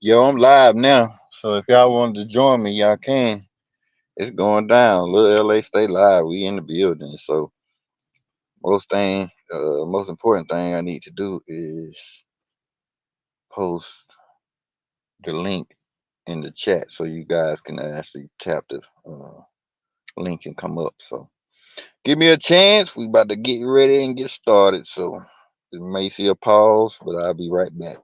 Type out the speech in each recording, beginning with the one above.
Yo, I'm live now. So if y'all wanted to join me, y'all can. It's going down. Little LA stay live. We in the building. So most important thing I need to do is post the link in the chat so you guys can actually tap the link and come up. So give me a chance. We about to get ready and get started. So you may see a pause, but I'll be right back.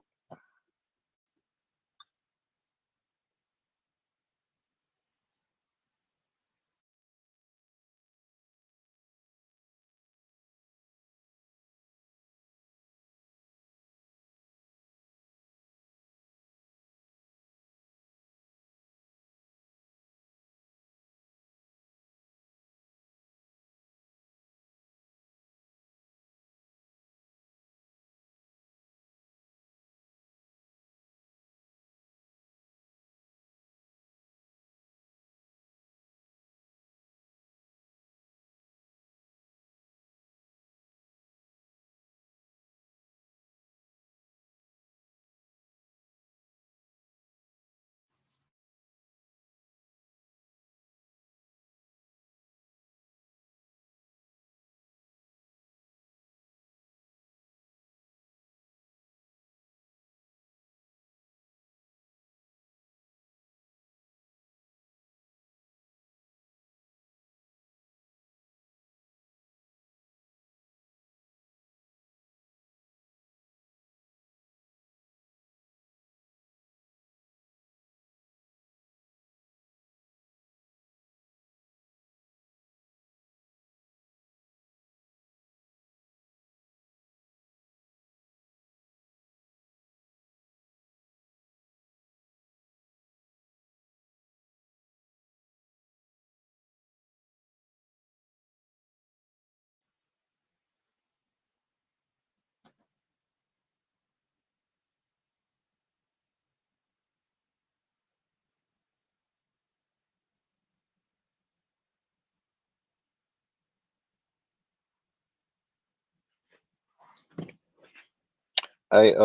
Hey,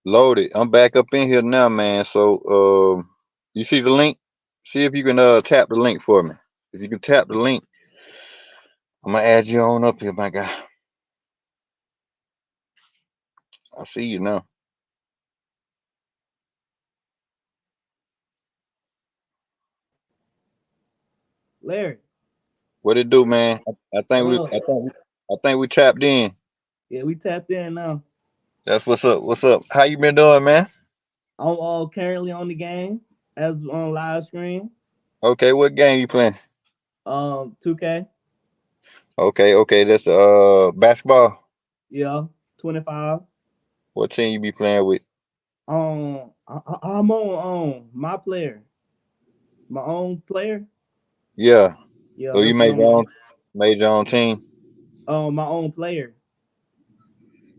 loaded. I'm back up in here now, man. So, you see the link? See if you can tap the link for me. If you can tap the link, I'm gonna add you on up here, my guy. I see you now. Larry, What it do, man? I think what we, up? I think we tapped in. Yeah, we tapped in now. That's what's up. What's up? How you been doing, man? I'm currently on the game as on live stream. Okay, what game you playing? 2K. Okay, okay, that's basketball. Yeah, 25. What team you be playing with? I'm on my player, my own player. Yeah. Yeah, So you that's what I'm on. made your own team. My own player.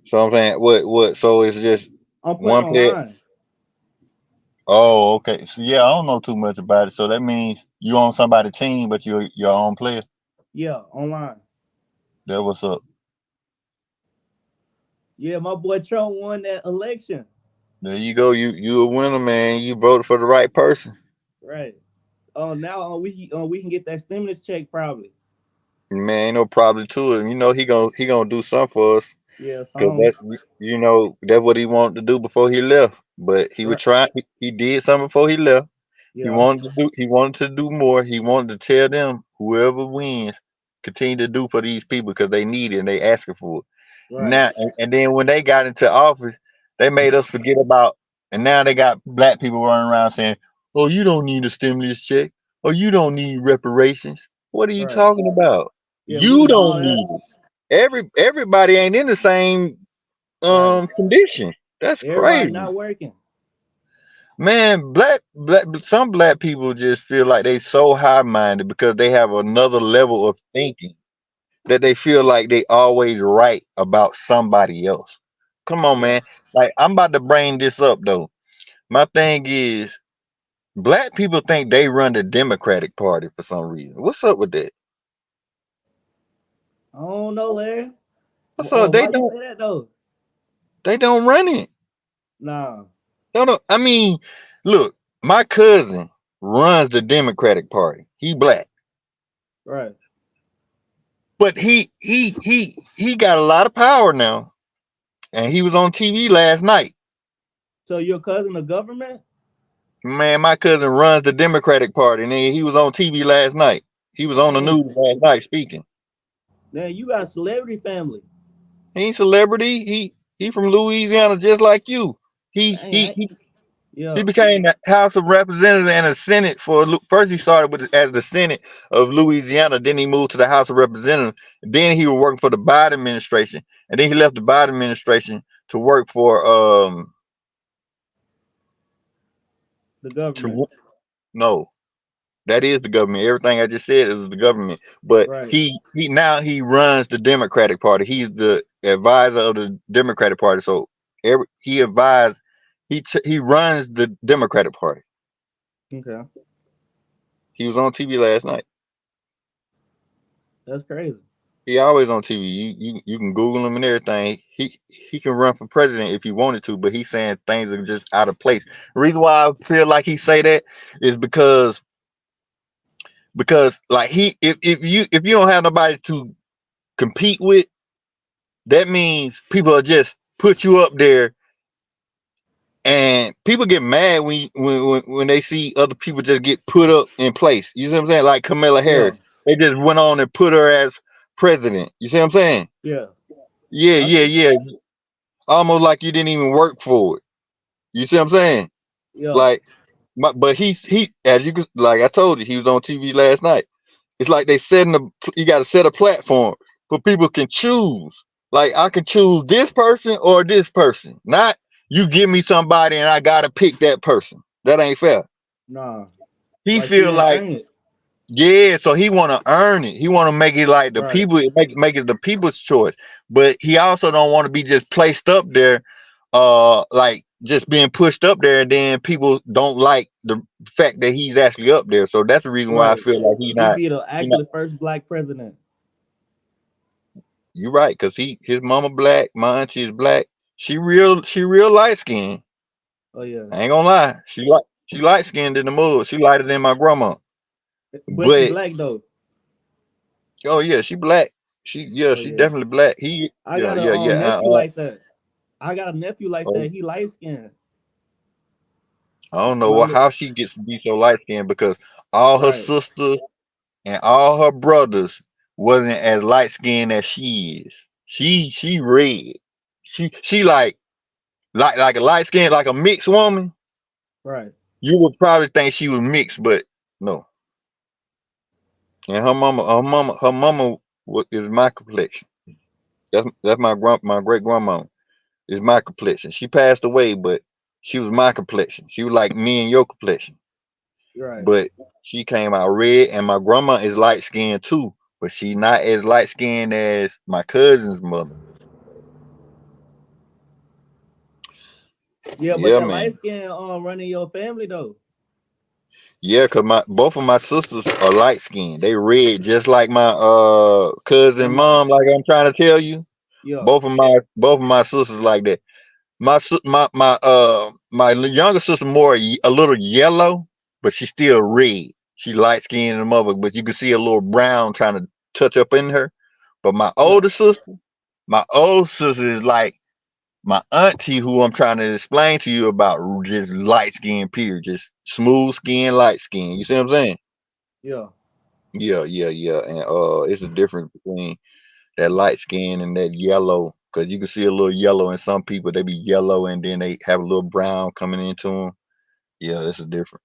So I'm saying, what? So it's just I'm playing one player. online. Oh, okay. So yeah, I don't know too much about it. So that means you on somebody's team, but you're your own player. Yeah, online. That what's up. Yeah, my boy Trump won that election. There you go. You a winner, man. You voted for the right person. Right. Now we can get that stimulus check probably. Man, ain't no problem to it. You know he gonna do something for us. Yeah, Cause some. that's what he wanted to do before he left. But he would Right. try. He did something before he left. Yeah. He wanted to do more. He wanted to tell them whoever wins, continue to do for these people because they need it and they asking for it. Right. Now and then when they got into office, they made us forget about. And now they got black people running around saying, "Oh, you don't need a stimulus check. Oh, you don't need reparations. What are you Right. talking about? Yeah, we You need all don't that. need it. Everybody ain't in the same Right. condition. That's Everybody crazy." not working. Man, some black people just feel like they so high minded because they have another level of thinking that they feel like they always right about somebody else. Come on, Yeah. man. Like I'm about to bring this up though. My thing is black people think they run the Democratic Party for some reason. What's up with that? I don't know, Larry. What's up? Why you say that though? They don't run it. Nah. No, no. I mean, look, my cousin runs the Democratic Party. He black, Right. but he got a lot of power now, and he was on TV last night. So your cousin, the government? Man, my cousin runs the Democratic Party, and he was on TV last night. He was on the Dang. news last night speaking. Dang, you got a celebrity family. He ain't celebrity. He from Louisiana, just like you. He Dang, he I, he He yeah, became the House of Representatives and the Senate for first. He started with as the Senate of Louisiana. Then he moved to the House of Representatives. Then he was working for the Biden administration, and then he left the Biden administration to work for the government. to no, that is the government. Everything I just said is the government. But Right. he now he runs the Democratic Party. He's the advisor of the Democratic Party. So he advised. He runs the Democratic Party. Okay. He was on TV last night. That's crazy. He always on TV. You can Google him and everything. He can run for president if he wanted to, but he's saying things are just out of place. The reason why I feel like he say that is because like if you don't have nobody to compete with, that means people are just put you up there, and people get mad when they see other people just get put up in place. You see what I'm saying? Like Kamala Yeah. Harris, they just went on and put her as president. You see what I'm saying? Yeah. Yeah, I yeah, see. yeah. Almost like you didn't even work for it. You see what I'm saying? Yeah. Like, but he as you could like I told you, he was on TV last night. It's like they setting the you got to set a platform for people can choose. Like I can choose this person or this person. Not you give me somebody and I gotta pick that person. That ain't fair. Nah. He Like you feel want to like earn it. yeah, so he want to earn it. He want to make it like the Right. people, make it the people's choice. But he also don't want to be just placed up there, like just being pushed up there, and then people don't like the fact that he's actually up there. So that's the reason why I Right. feel like He be the he not. actually first black president. You're right, cause his mama black, my auntie is black. She real light skinned. Oh yeah. I ain't gonna lie, she light skinned in the mud. She lighter than my grandma. But she But black though. oh yeah, she black. Oh She yeah. definitely black. He I yeah got a yeah yeah. nephew like that. I got a nephew like Oh, that. He light skinned. I don't know My li- how she gets to be so light skinned because all her right. sisters and all her brothers wasn't as light skinned as she is. She red. She like a light skin like a mixed woman. Right. You would probably think she was mixed, but no. And her mama is my complexion. That's my great grandma is my complexion. She passed away, but she was my complexion. She was like me and your complexion. Right. But she came out red, and my grandma is light skinned too, but she not as light skinned as my cousin's mother. Yeah, but Yeah, that light man. skin running your family though. Yeah, cause my both of my sisters are light skinned. They red, just like my cousin Grandma. mom. Like I'm trying to tell you, Yeah. both of my sisters like that. My younger sister more a little yellow, but she's still red. She light skinned in the mother, but you can see a little brown trying to touch up in her. But Yeah. my old sister is like my auntie, who I'm trying to explain to you about, just light skin, period, just smooth skin, light skin. You see what I'm saying? Yeah. Yeah, yeah, yeah. And it's a difference between that light skin and that yellow, because you can see a little yellow in some people. They be yellow and then they have a little brown coming into them. Yeah, that's a difference.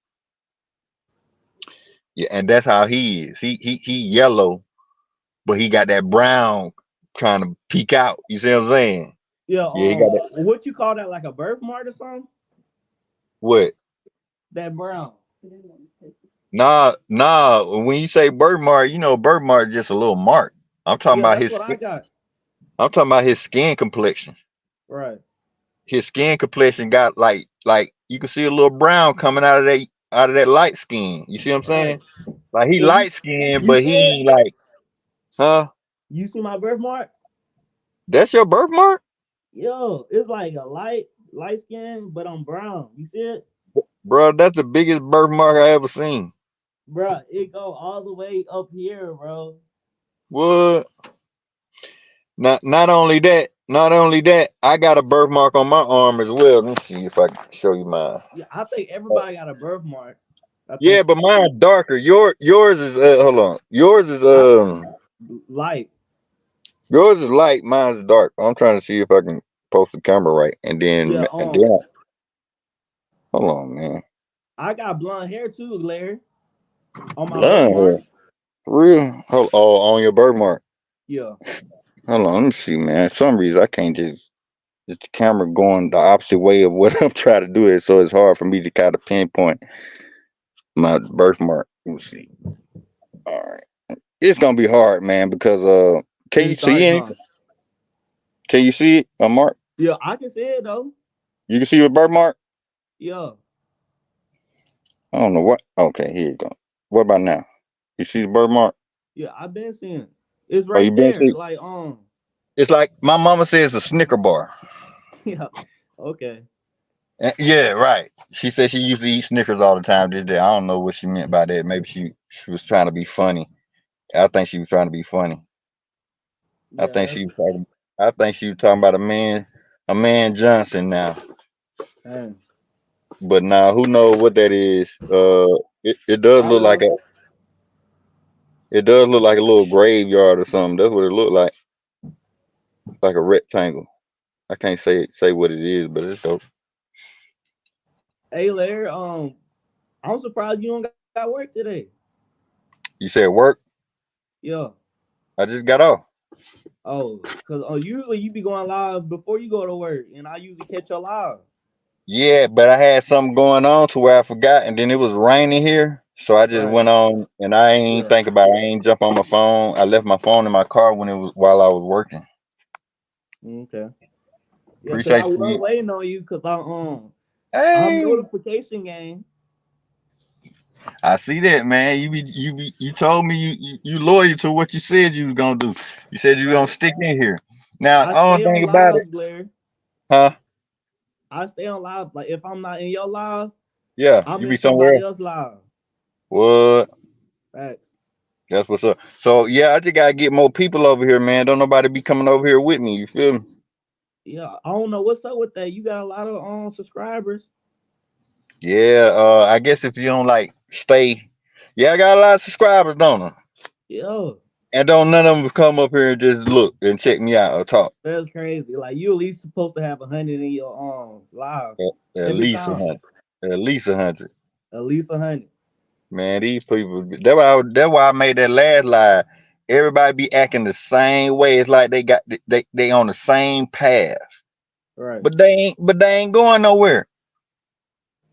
Yeah, and that's how he is. He yellow, but he got that brown trying to peek out. You see what I'm saying? Yeah. Yeah, he got that. What you call that? Like a birthmark or something? What? That brown. Nah, nah. When you say birthmark, birthmark is just a little mark. I'm talking Yeah, about that's his what I skin. got. I'm talking about his skin complexion. Right. His skin complexion got like you can see a little brown coming out of that light skin. You see what I'm Right. saying? Like he And light skinned, you but he said ain't like, huh? you see my birthmark? That's your birthmark? Yo, it's like a light. light skin, but I'm brown. You see it, bro. That's the biggest birthmark I ever seen. bro? It go all the way up here, bro. What? Not only that, I got a birthmark on my arm as well. Let me see if I can show you mine. Yeah, I think Uh, everybody got a birthmark. I Yeah, think but mine's darker. Yours is hold on. I light. Yours is light. Mine's dark. I'm trying to see if I can post the camera right, Yeah, and then hold on, man. I got blonde hair too, Larry, on my Blonde hair, birthmark. for real. On your birthmark. Yeah, Hold on, let me see, man. For some reason I can't just the camera going the opposite way of what I'm trying to do it, so it's hard for me to kind of pinpoint my birthmark. Let me see. All right, it's gonna be hard, man, because can you it's see dark, anything? huh? Can you see it, Mark? Yeah, I can see it though. You can see your birthmark. Yeah, I don't know what. Okay, here you go. What about now? You see the birthmark? yeah, I've been seeing it. It's Oh, you right been there. see? Like It's like my mama says a Snicker bar. yeah, okay, Yeah, right. She said she used to eat Snickers all the time. This day, I don't know what she meant by that. Maybe she was trying to be funny. I think she was trying to be funny. I yeah, think that's she was talking. I think she was talking about a man Johnson now. dang. But now, who knows what that is? It does look Probably like a little graveyard or something. That's what it looked like a rectangle. I can't say what it is, but it's dope. hey Larry, I'm surprised you don't got work today. You said work? Yeah. I just got off. Oh, cause usually you be going live before you go to work, and I usually catch your live. Yeah, but I had something going on to where I forgot, and then it was raining here, so I just Right. went on, and I ain't Yeah. think about it. I ain't jump on my phone. I left my phone in my car while I was working. Okay. Yeah, cause I Appreciate was you. waiting on you, cause I'm Hey, notification game. I see that, man. You told me you loyal to what you said you was gonna do. You said you gonna Right. stick in here. Now, I I don't stay on think about it, live, Blair. huh? I stay on live. Like if I'm not in your live, Yeah, I'm you in be somewhere somebody else. else live. What? Facts. That's what's up. So yeah, I just gotta get more people over here, man. Don't nobody be coming over here with me. You feel me? Yeah, I don't know what's up with that. You got a lot of subscribers. Yeah, I guess if you don't like stay, yeah, I got a lot of subscribers, don't I? Yeah, And don't none of them come up here and just look and check me out or talk. that's crazy. Like you at least supposed to have 100 in your live At every least a time. hundred. At least 100. At least 100. Man, these people. That's why I made that last lie. Everybody be acting the same way. It's like they on the same path, Right. but they ain't going nowhere.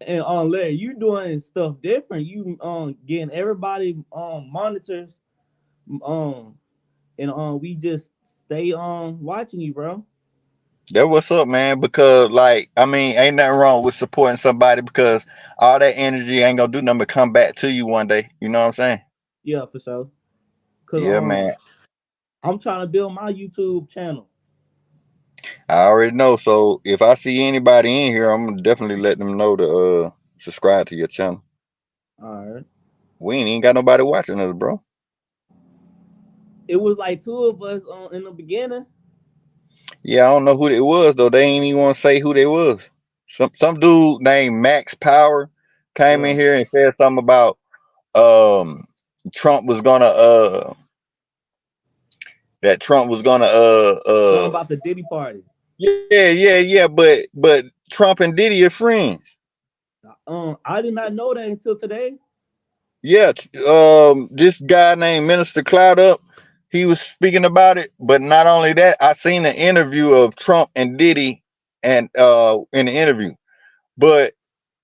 And Larry, you doing stuff different. You getting everybody monitors um and we just stay watching you, bro. That what's up, man. Because like, I mean, ain't nothing wrong with supporting somebody because all that energy ain't gonna do nothing but come back to you one day. You know what I'm saying? Yeah, for sure. Cause Yeah, man. I'm trying to build my YouTube channel. I already know. So if I see anybody in here, I'm gonna definitely let them know to subscribe to your channel. All right. We ain't even got nobody watching us, bro. It was like two of us in the beginning. Yeah, I don't know who it was though. They ain't even want to say who they was. Some dude named Max Power came in Yeah. here and said something about um Trump was gonna that Trump was gonna Something about the Diddy party. yeah, but Trump and Diddy are friends. I did not know that until today. Yeah, this guy named Minister Cloud Up, he was speaking about it. But not only that, I seen an interview of Trump and Diddy, and in the interview, but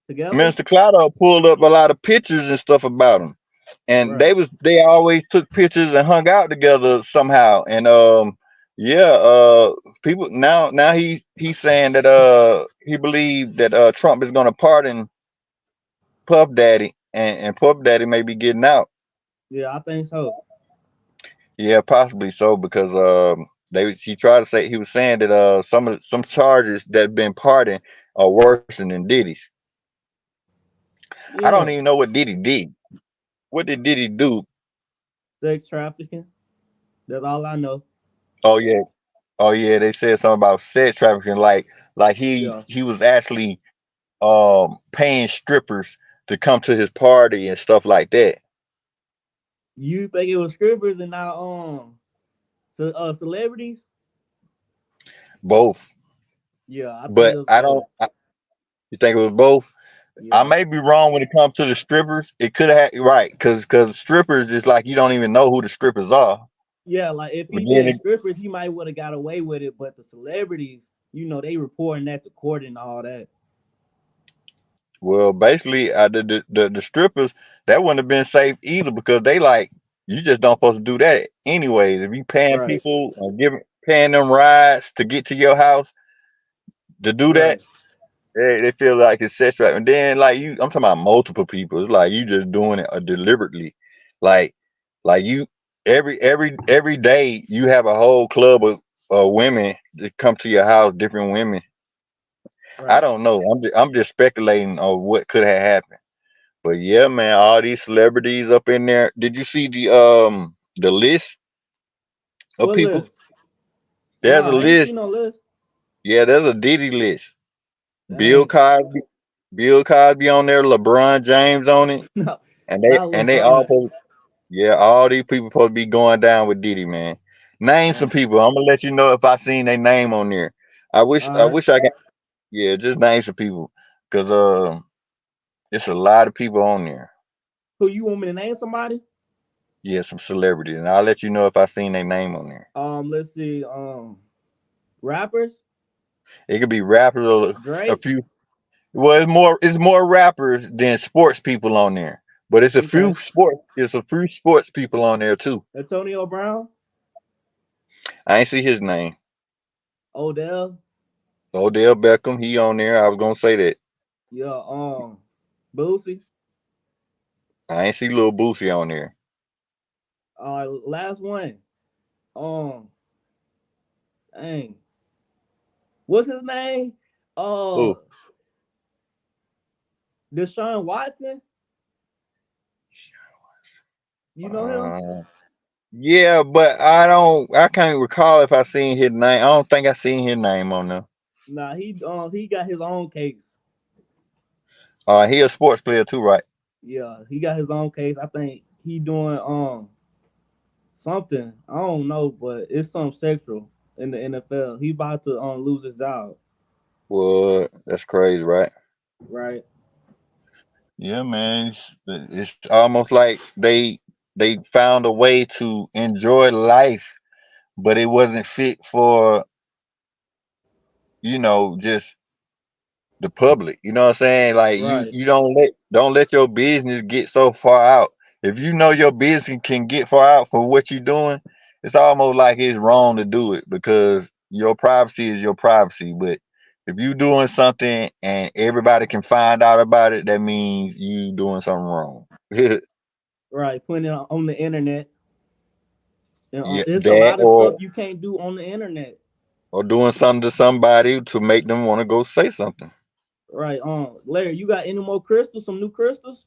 Together. Minister Cloud Up pulled up a lot of pictures and stuff about him, and Right. they always took pictures and hung out together somehow. And yeah, people now he's saying that he believed that Trump is gonna pardon Puff Daddy, and Puff Daddy may be getting out. Yeah, I think so. Yeah, possibly so because he tried to say he was saying that some charges that been pardoned are worse than Diddy's. I don't Yeah, even know what Diddy did. What did Diddy do? sex trafficking. That's all I know. Oh yeah, oh yeah. They said something about sex trafficking, like he Yeah. he was actually paying strippers to come to his party and stuff like that. You think it was strippers and not celebrities? Both, Yeah, I think it but was I both. don't. You think it was both? I Yeah. may be wrong when it comes to the strippers. It could have right because strippers is like you don't even know who the strippers are. Yeah, like if But he then, did strippers, he might would have got away with it, but the celebrities, they reporting that to court and all that. well, basically, the strippers that wouldn't have been safe either because they like you just don't supposed to do that anyways. If you paying Right, people or giving paying them rides to get to your house to do that, right, they feel like it's sex trafficking. And then like I'm talking about multiple people. It's like you just doing it deliberately, like you every day you have a whole club of women that come to your house, different women. I right. don't know. I'm just speculating on what could have happened. But yeah, man, all these celebrities up in there. Did you see the list of What people? list? There's Nah, a I ain't list. seen no list. Yeah, there's a Diddy list. Bill Dang. Cosby, Bill Cosby on there, LeBron James on it, No, and they not and they all LeBron. yeah, all these people supposed to be going down with Diddy, man. Name some Dang. people. I'm gonna let you know if I seen their name on there. I wish All I right. wish I could. Yeah, just name some people, cause it's a lot of people on there. Who you want me to name somebody? Yeah, some celebrities, and I'll let you know if I seen their name on there. Let's see. Rappers. It could be rappers or a Drake. few. Well, it's more rappers than sports people on there, but Okay. it's a few sports people on there too. Antonio Brown. I ain't see his name. Odell. Odell Beckham, he on there. I was gonna say that. Yeah. Boosie. I ain't see Lil Boosie on there. Last one. Um, Dang. What's his name? Uh, Who? Deshaun Watson. You know him? Uh, yeah, but I can't recall if I seen his name. I don't think I seen his name on there. Nah, he got his own case. He a sports player too, right? Yeah, he got his own case. I think he doing something. I don't know, but it's something sexual in the NFL. He about to lose his job. Well, that's crazy, right? Right, Yeah, man. It's almost like they found a way to enjoy life, but it wasn't fit for just the public. You know what I'm saying? Like right, you don't let your business get so far out. If you know your business can get far out for what you're doing, it's almost like it's wrong to do it because your privacy is your privacy. But if you doing something and everybody can find out about it, that means you doing something wrong. right. Putting it on the internet. And Yeah, it's a that lot of stuff you can't do on the internet. or doing something to somebody to make them want to go say something. Right. Larry, you got any more crystals? Some new crystals?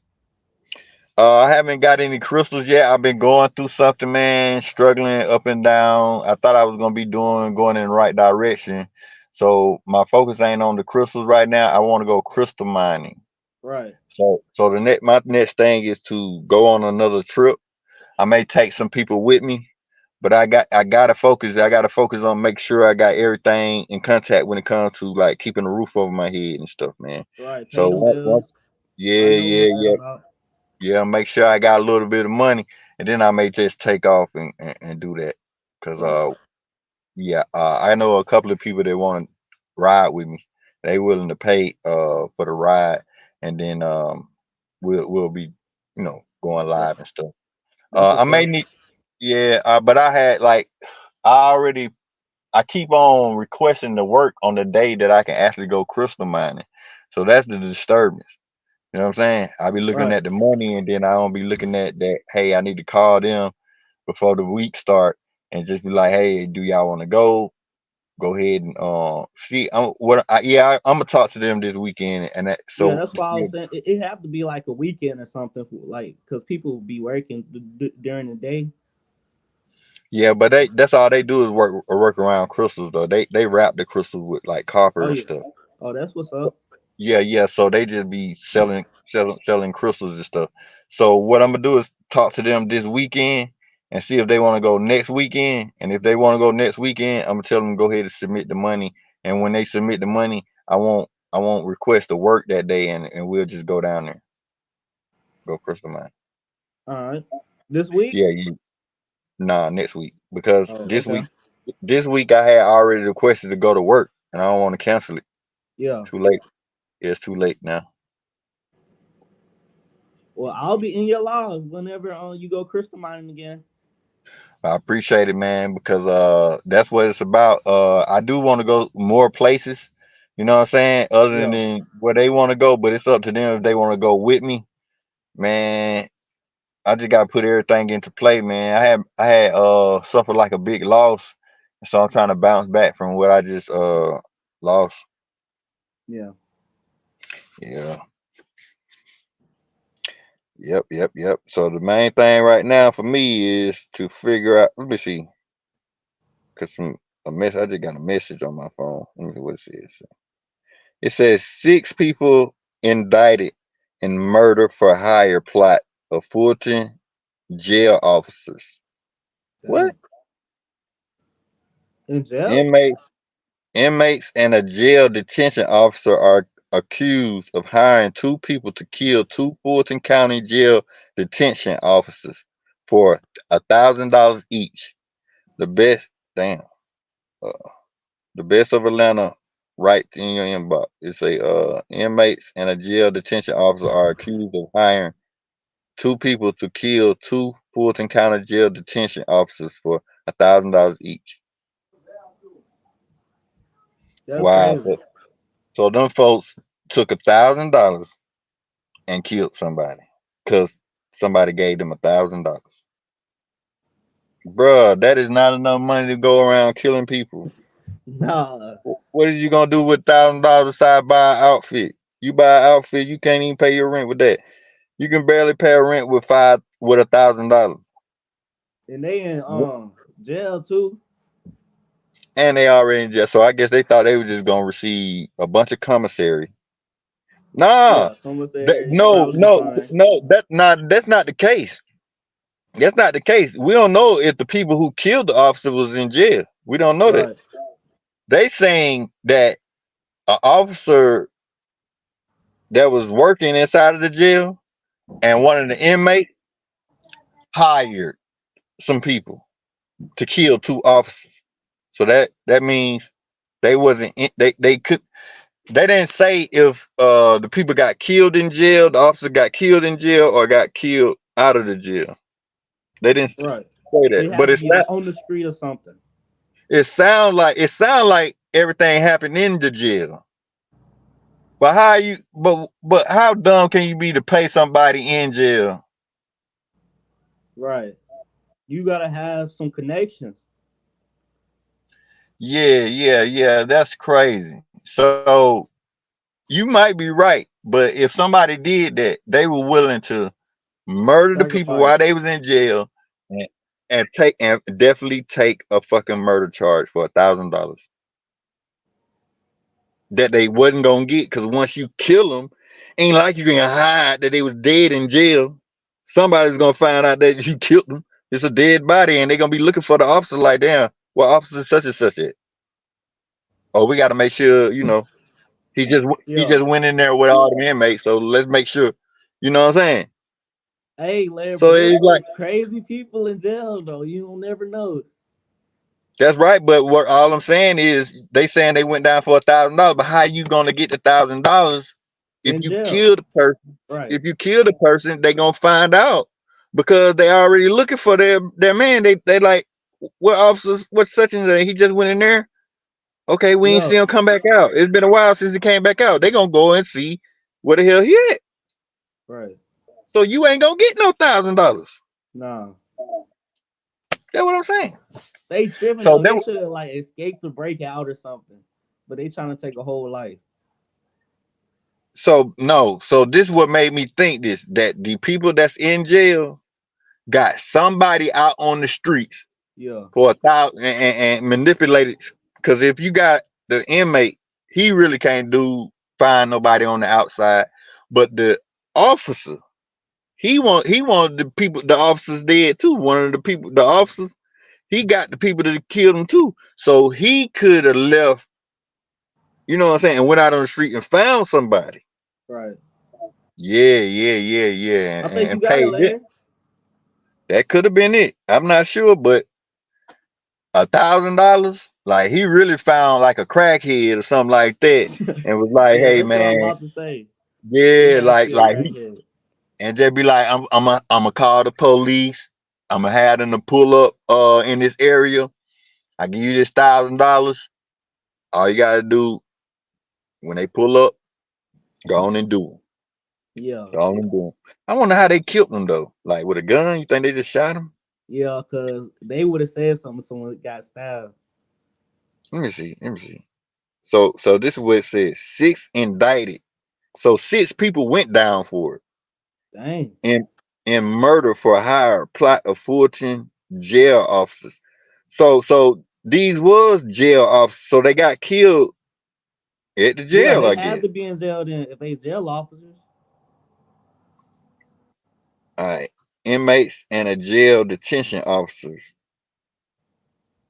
I haven't got any crystals yet. I've been going through something, man, struggling up and down. I thought I was gonna be going in the right direction. So my focus ain't on the crystals right now. I want to go crystal mining. Right, So my next thing is to go on another trip. I may take some people with me, but I gotta focus. I gotta focus on make sure I got everything in contact when it comes to like keeping a roof over my head and stuff, man. right. Pay So them bills. I yeah, know yeah, what that yeah. about. Yeah, make sure I got a little bit of money, and then I may just take off and do that. Cause Right, yeah, I know a couple of people that want to ride with me. They willing to pay for the ride, and then we'll be going that, live and stuff. that's I what's may up. need yeah, but I had like I already I keep on requesting to work on the day that I can actually go crystal mining, so that's the disturbance. You know what I'm saying? I be looking Right, at the money and then I don't be looking at that, hey, I need to call them before the week start and just be like, hey, do y'all want to go? go ahead and see. I'm gonna talk to them this weekend, and that Yeah, so that's why I yeah, was saying it have to be like a weekend or something, like because people be working during the day. yeah, but that's all they do is work around crystals though. They wrap the crystals with like Oh copper and yeah. stuff. Oh, that's what's up. Yeah, yeah. So they just be selling crystals and stuff. So what I'm gonna do is talk to them this weekend and see if they want to go next weekend. And if they want to go next weekend, I'm gonna tell them to go ahead and submit the money. And when they submit the money, I won't request to work that day, and we'll just go down there, go crystal mine. All right. This week. Yeah, nah, next week because Oh, this okay. week I had already requested to go to work, and I don't want to cancel it. Yeah. Too late. Yeah, it's too late now. Well, I'll be in your live whenever you go crystal mining again. I appreciate it, man, because that's what it's about. I do want to go more places, you know what I'm saying, other Yeah. than where they want to go, but it's up to them if they want to go with me. Man, I just gotta put everything into play, man. I had suffered like a big loss, so I'm trying to bounce back from what I just lost. Yeah. Yeah. Yep. So the main thing right now for me is to figure out. Let me see, cause a mess. I just got a message on my phone. Let me see what it says. It says 6 people indicted in murder for hire plot of Fulton jail officers. What? Dang. In jail. Inmates, inmates and a jail detention officer are accused of hiring 2 people to kill 2 Fulton County jail detention officers for $1,000 each. The best, damn, uh, the best of Atlanta. Right in your inbox. It's a inmates and a jail detention officer are accused of hiring 2 people to kill 2 Fulton County jail detention officers for $1,000 each. That's Wow. crazy. So them folks took $1,000 and killed somebody because somebody gave them $1,000. Bruh, that is not enough money to go around killing people. Nah. What is you gonna do with $1,000 besides buy an outfit? You buy an outfit, you can't even pay your rent with that. You can barely pay a rent with $1,000. And they in jail too. And they already in jail. So I guess they thought they were just gonna receive a bunch of commissary. Nah, Yeah. Commissary no, probably no, fine. no. That's not the case. That's not the case. We don't know if the people who killed the officer was in jail. We don't know that. Right. They saying that an officer that was working inside of the jail and one of the inmates hired some people to kill 2 officers. So that means they wasn't in, they could they didn't say if the people got killed in jail, the officer got killed in jail, or got killed out of the jail. They didn't Right. say that, It but had to be like on the street or something. it sound like everything happened in the jail. But how dumb can you be to pay somebody in jail? Right. You gotta have some connections. Yeah. That's crazy. So you might be right, but if somebody did that, they were willing to murder the people while Sacrifice. they was in jail and, and definitely take a fucking murder charge for $1,000 that they wasn't gonna get because once you kill them, ain't like you can hide that they was dead in jail. Somebody's gonna find out that you killed them. It's a dead body, and they're gonna be looking for the officer. Like, damn, well, officer such and such it. Oh, we got to make sure he Yeah. just went in there with all the inmates. So let's make sure, you know what I'm saying. Hey, Larry, So but there's it's like some crazy people in jail though. You don't never know. that's right, but what all I'm saying is they saying they went down for $1,000, but how you gonna get the $1,000 if In you jail. kill the person? Right. If you kill the person, they gonna find out because they already looking for their man. They like what officers? What such and such? He just went in there. Okay, we ain't Yeah. see him come back out. It's been a while since he came back out. They gonna go and see where the hell he at. Right. So you ain't gonna get no $1,000. Nah. That's what I'm saying. They tripping So though. that They should have like escaped to break out or something. But they trying to take a whole life. so no, so this what made me think this, that the people that's in jail got somebody out on the streets Yeah. for 1,000 and manipulated. Because if you got the inmate, he really can't find nobody on the outside. But the officer, he wanted the officers dead too. One of the people, the officers, he got the people that killed him too. So he could have left, you know what I'm saying, and went out on the street and found somebody. Right. Yeah, yeah, yeah, yeah, I think you and got it, paid it. Larry. That could have been it. I'm not sure, but $1,000, like he really found like a crackhead or something like that, and was like, Yeah, "Hey, that's what I'm man, about to say. He yeah, had to be a like he," crackhead. and just be like, I'm call the police. I'm gonna have them to pull up in this area. I give you this $1,000. All you gotta do when they pull up, go on and do them. Yeah. Go on and do them. I wonder how they killed them though. Like with a gun? You think they just shot him? Yeah, cause they would have said something if someone got stabbed. Let me see. Let me see. So this is what it says. Six indicted. So six people went down for it. Dang. In murder for hire, plot of Fulton jail officers. So these was jail officers. So they got killed at the Yeah, jail, they I had guess. to be in jail then if they jail officers. All right. Inmates and a jail detention officers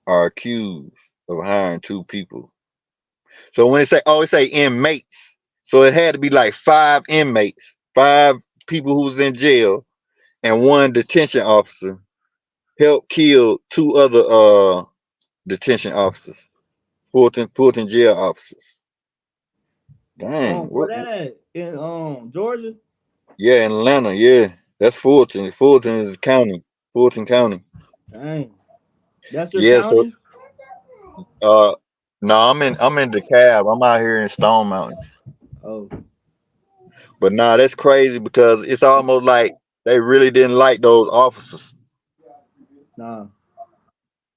are accused of hiring two people. So when it say, oh, it say inmates. So it had to be like five inmates, five people who was in jail, and one detention officer helped kill two other detention officers, Fulton jail officers. Dang, Where that at? In Georgia? yeah, in Atlanta, yeah, that's Fulton. Fulton is county, Fulton County. Dang. That's your Yeah, so county? uh, no, I'm in DeKalb. I'm out here in Stone Mountain. Oh, But nah, that's crazy because it's almost like they really didn't like those officers. nah.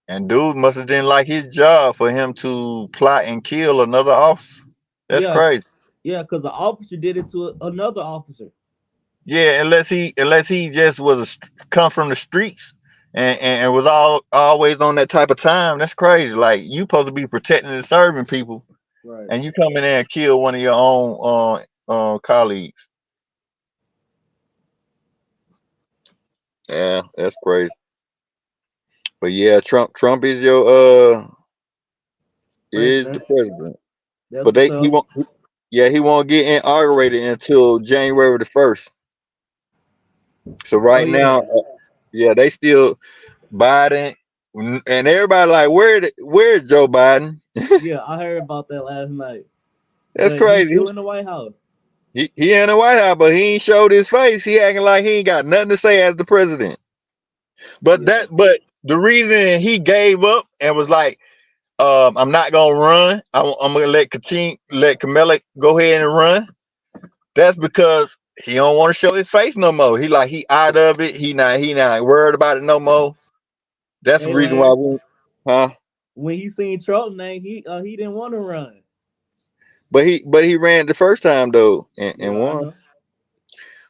And dude must have didn't like his job for him to plot and kill another officer. That's Yeah, crazy. yeah, because the officer did it to another officer. Yeah, unless he just come from the streets and was always on that type of time. That's crazy. Like you supposed to be protecting and serving people, Right. and you come in there and kill one of your own colleagues. Yeah, that's crazy. But yeah, Trump is the President. president. That's But what's he up. won't. Yeah, he won't get inaugurated until January the 1st. So Oh right yeah. now, yeah, they still Biden and everybody like where's Joe Biden? Yeah, I heard about that last night. That's But he's still crazy. in the White House. He in the White House, but he ain't showed his face. He acting like he ain't got nothing to say as the president. Yeah. But the reason he gave up and was like, I'm not gonna run. I'm gonna let Kamala go ahead and run. That's because he don't want to show his face no more. He out of it. He not worried about it no more. That's the Hey reason why Larry, we, huh? when he seen Trump name, he didn't want to run. But he ran the first time though and Yeah, I won. know.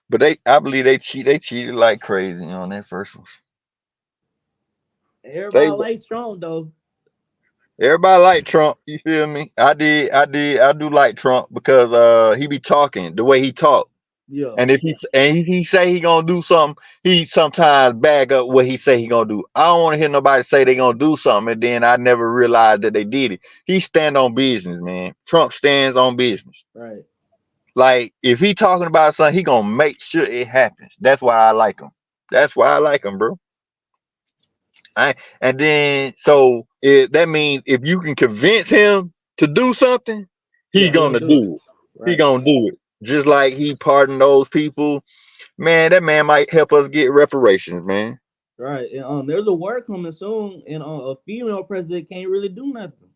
But I believe they cheated like crazy on that first one. They Everybody like Trump though. Everybody like Trump. You feel me? I do like Trump because he be talking the way he talk. Yeah. And if he say he gonna do something, he sometimes back up what he say he gonna do. I don't want to hear nobody say they gonna do something and then I never realized that they did it. He stand on business, man. Trump stands on business. Right. Like if he talking about something, he gonna make sure it happens. That's why I like him. That's why I like him, bro. And then that means if you can convince him to do something, he Yeah, he'll gonna do it. do it. He Right. gonna do it. Just like he pardoned those people. Man, that man might help us get reparations, man. Right. And there's a word coming soon, and a female president can't really do nothing.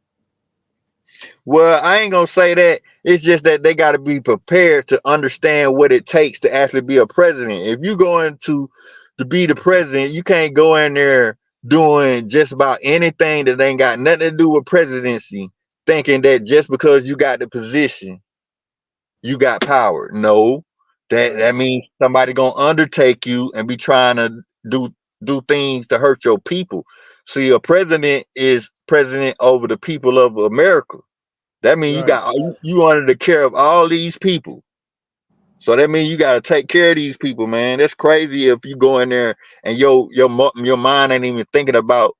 Well, I ain't gonna say that. It's just that they got to be prepared to understand what it takes to actually be a president. If you going to be the president, you can't go in there doing just about anything that ain't got nothing to do with presidency, thinking that just because you got the position, you got power. No, Right. that means somebody gonna undertake you and be trying to do do things to hurt your people. See, a president is president over the people of America. That means Right. you under the care of all these people. So that means you got to take care of these people, man. That's crazy if you go in there and your mind ain't even thinking about,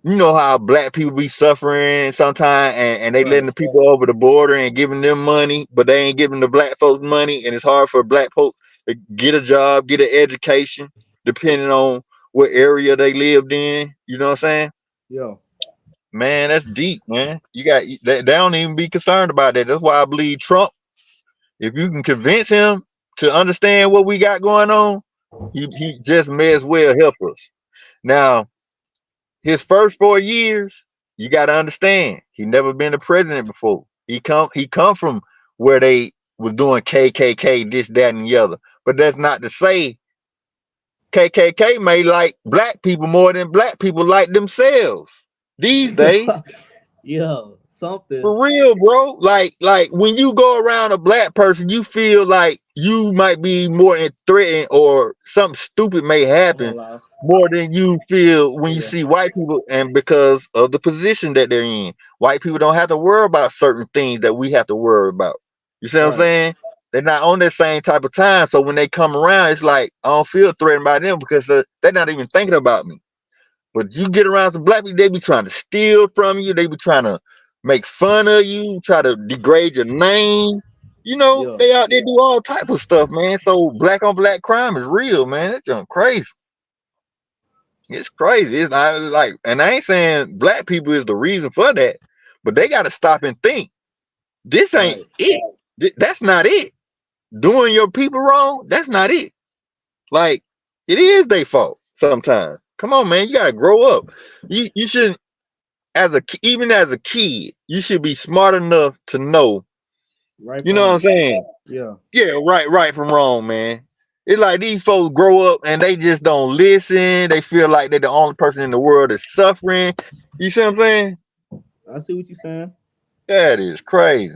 you know how black people be suffering sometimes, and they letting Right. the people over the border and giving them money, but they ain't giving the black folks money, and it's hard for black folks to get a job, get an education, depending on what area they lived in. You know what I'm saying? Yeah. Man, that's deep, man. They don't even be concerned about that. That's why I believe Trump. If you can convince him to understand what we got going on, he just may as well help us. Now, his first 4 years, you got to understand, he never been a president before. He come from where they was doing KKK, this, that, and the other. But that's not to say KKK may like black people more than black people like themselves these days. Yeah. Something. For real, bro. Like when you go around a black person, you feel like you might be more threatened or something stupid may happen Hold on. more than you feel when you Yeah. see white people, and because of the position that they're in. White people don't have to worry about certain things that we have to worry about. You see what I'm Right. saying? They're not on that same type of time. So when they come around, it's like I don't feel threatened by them because they're not even thinking about me. But you get around some black people, they be trying to steal from you. They be trying to make fun of you, try to degrade your name. You know, Yeah. they out there do all type of stuff, man. So black on black crime is real, man. It's just crazy. It's crazy. It's not like, and I ain't saying black people is the reason for that, but they got to stop and think. This ain't Right. it. That's not it. Doing your people wrong, that's not it. Like, it is their fault sometimes. Come on, man. You gotta grow up. You shouldn't, even as a kid, you should be smart enough to know. Right You from know what I'm wrong. saying? Yeah. Yeah, right from wrong, man. It's like these folks grow up and they just don't listen. They feel like they're the only person in the world that's suffering. You see what I'm saying? I see what you're saying. That is crazy.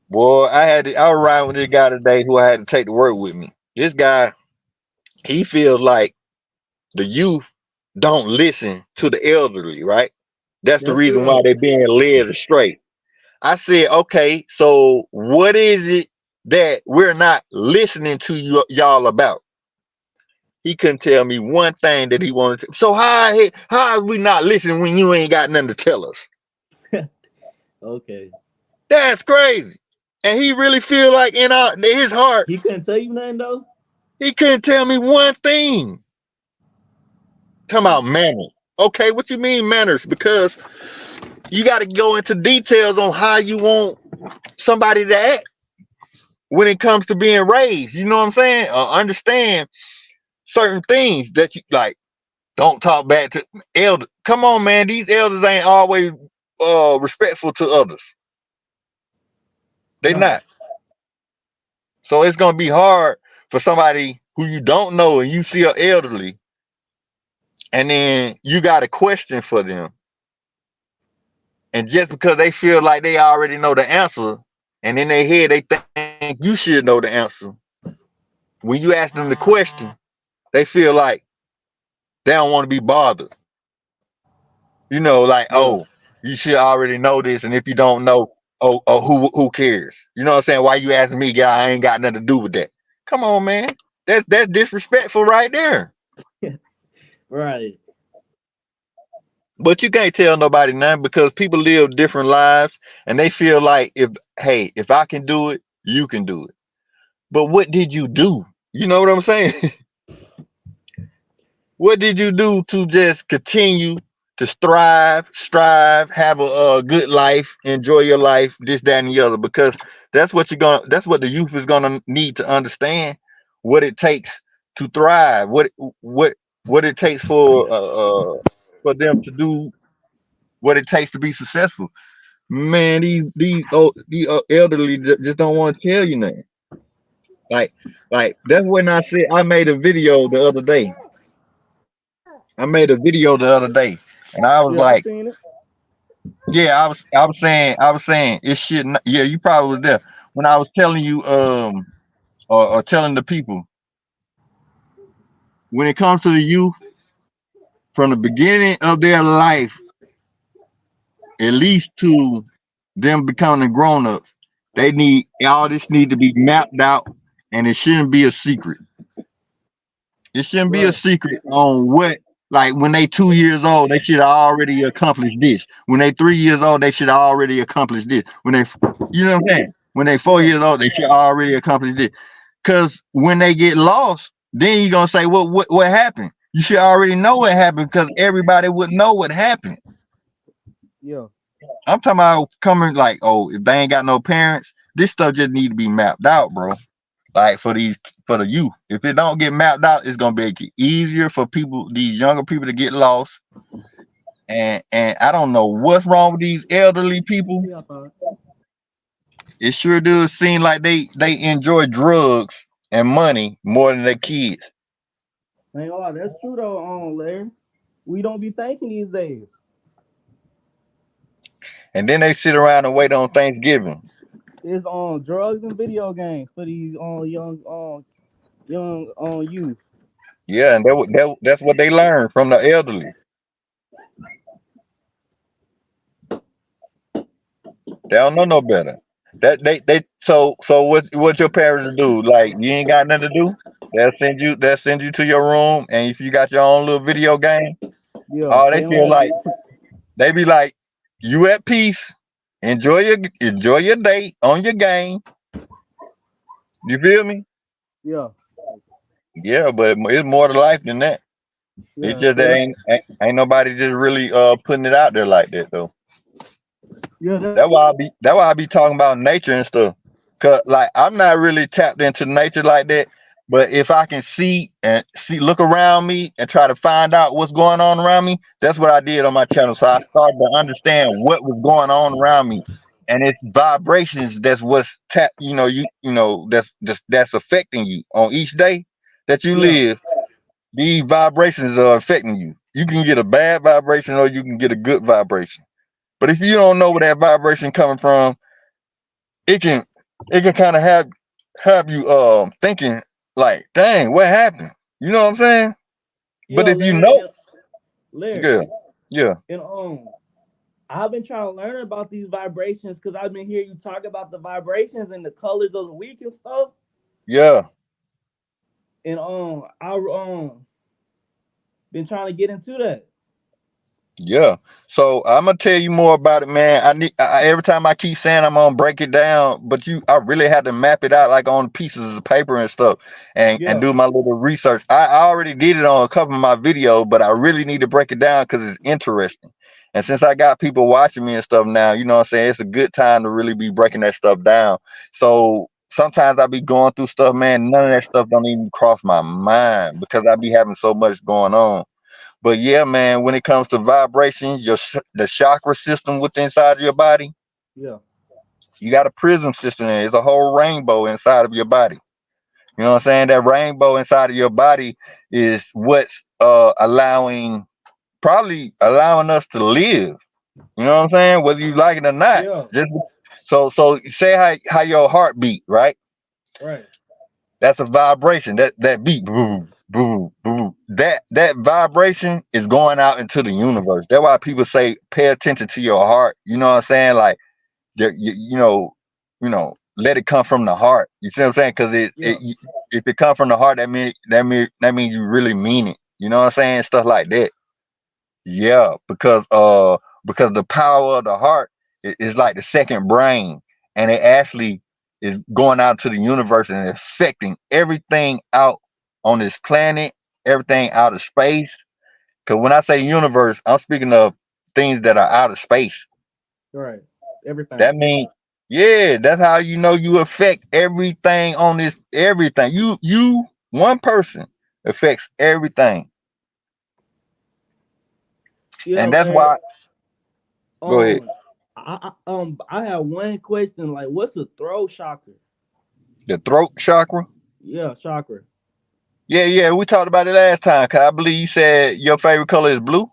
Boy, I was riding with this guy today who I had to take to work with me. This guy, he feels like the youth don't listen to the elderly, right? That's the That's reason why true. they're being led astray. I said, okay, so what is it that we're not listening to y'all about? He couldn't tell me one thing that he wanted to. So how are we not listening when you ain't got nothing to tell us? Okay. That's crazy. And he really feel like in his heart, He couldn't tell you nothing though. he couldn't tell me one thing. Talking about manners. Okay, what you mean manners? Because you got to go into details on how you want somebody to act when it comes to being raised. You know what I'm saying? Understand certain things that you like. Don't talk back to elders. Come on, man. These elders ain't always respectful to others. They Right. not. So it's gonna be hard for somebody who you don't know and you see an elderly, and then you got a question for them, and just because they feel like they already know the answer, and in their head they think you should know the answer, when you ask them the question, they feel like they don't want to be bothered. You know, like, Yeah. oh, you should already know this, and if you don't know, oh, who cares? You know what I'm saying? Why you asking me? Yeah, I ain't got nothing to do with that. Come on, man. That's disrespectful right there. Right. But you can't tell nobody nothing because people live different lives, and they feel like if I can do it, you can do it. But what did you do? You know what I'm saying? What did you do to just continue to strive, have a good life, enjoy your life, this, that, and the other? Because that's what the youth is gonna need to understand what it takes to thrive, what what it takes for them to do what it takes to be successful. Man, these elderly just don't want to tell you nothing. Like, that's when I said I made a video the other day. I made a video the other day, and I was Yeah, I like, seen it. yeah, I was saying it should not. Yeah, you probably was there when I was telling you, or telling the people when it comes to the youth from the beginning of their life, at least to them becoming grown ups, they need all this need to be mapped out, and it shouldn't be a secret. It shouldn't be a Right. secret on what, like when they 2 years old, they should have already accomplished this. When they 3 years old, they should have already accomplished this. When they, you know what I'm saying? When they four Yeah. years old, they should already accomplish this. Cause when they get lost, then you're gonna say, well, what happened? You should already know what happened because everybody would know what happened. Yeah. I'm talking about coming like, oh, if they ain't got no parents, this stuff just need to be mapped out, bro. Like for the youth. If it don't get mapped out, it's gonna make it easier for people, these younger people, to get lost. And I don't know what's wrong with these elderly people. Yeah, I thought. It sure does seem like they enjoy drugs and money more than their kids. Ain't gonna lie, that's true though, Larry. We don't be thinking these days. And then they sit around and wait on Thanksgiving. It's on drugs and video games for these young youth. Yeah, and that's what they learn from the elderly. They don't know no better. That they so what your parents do? Like you ain't got nothing to do. They'll send you to your room, and if you got your own little video game, Yeah, oh, they they don't feel have like they be like, you at peace. Enjoy your day on your game. You feel me? yeah, Yeah, but it's more to life than that. It's yeah. just So that that's ain't nobody just really putting it out there like that though. yeah, That's why I be talking about nature and stuff. Cause like I'm not really tapped into nature like that. But if I can look around me and try to find out what's going on around me, that's what I did on my channel. So I started to understand what was going on around me, and it's vibrations. That's what's that's affecting you on each day that you yeah, live. These vibrations are affecting you. You can get a bad vibration or you can get a good vibration. But if you don't know where that vibration coming from, it can kind of have you thinking like, dang, what happened? You know what I'm saying? But yeah, if you Larry, know, and Larry, yeah, yeah, and I've been trying to learn about these vibrations because I've been hearing you talk about the vibrations and the colors of the week and stuff. yeah, And I been trying to get into that. yeah. So I'm gonna tell you more about it, man. Every time I keep saying I'm gonna break it down, but I really had to map it out like on pieces of paper and stuff, and Yeah, do my little research. I already did it on a couple of my videos, but I really need to break it down because it's interesting. And since I got people watching me and stuff now, you know what I'm saying, it's a good time to really be breaking that stuff down. So sometimes I be going through stuff, man. None of that stuff don't even cross my mind because I be having so much going on. But yeah, man, when it comes to vibrations, the chakra system within inside of your body, yeah, you got a prism system there. It's a whole rainbow inside of your body. You know what I'm saying? That rainbow inside of your body is what's probably allowing us to live. You know what I'm saying? Whether you like it or not. yeah. Just so say how your heart beat, right? Right. That's a vibration. That beat, boo, boo, boo. That vibration is going out into the universe. That's why people say pay attention to your heart. You know what I'm saying? Like let it come from the heart. You see what I'm saying? Because Yeah, if it come from the heart, that means you really mean it. You know what I'm saying? Stuff like that. Yeah, because the power of the heart is like the second brain, and it actually is going out to the universe and affecting everything out on this planet, everything out of space. Because when I say universe, I'm speaking of things that are out of space. right. Everything. That means, yeah, that's how you know you affect everything on this. Everything you one person affects everything, Yeah, and that's Larry. why. Go ahead. I have one question. Like, what's a throat chakra? The throat chakra. Yeah, chakra. Yeah, yeah, we talked about it last time. Cause I believe you said your favorite color is blue.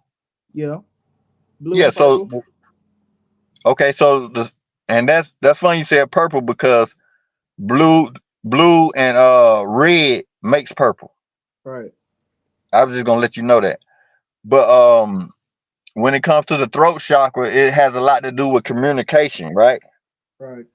Yeah, blue Yeah, and so purple. okay, so and that's funny you said purple because blue blue and red makes purple. Right, I was just gonna let you know that. But when it comes to the throat chakra, it has a lot to do with communication, right? right.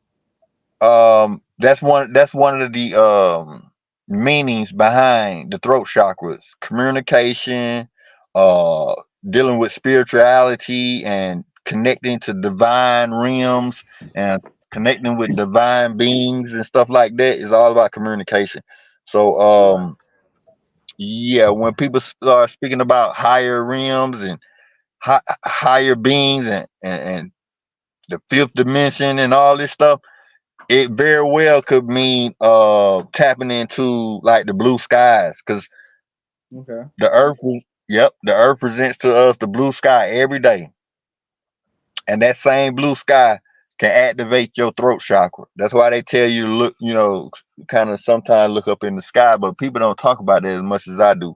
That's one of the meanings behind the throat chakras: communication, uh, dealing with spirituality and connecting to divine realms and connecting with divine beings and stuff like that is all about communication. So Right. yeah, when people start speaking about higher realms and higher beings and the fifth dimension and all this stuff, it very well could mean tapping into like the blue skies because Okay. the earth yep, the earth presents to us the blue sky every day, and that same blue sky can activate your throat chakra. That's why they tell you to look, kind of sometimes look up in the sky, but people don't talk about that as much as I do.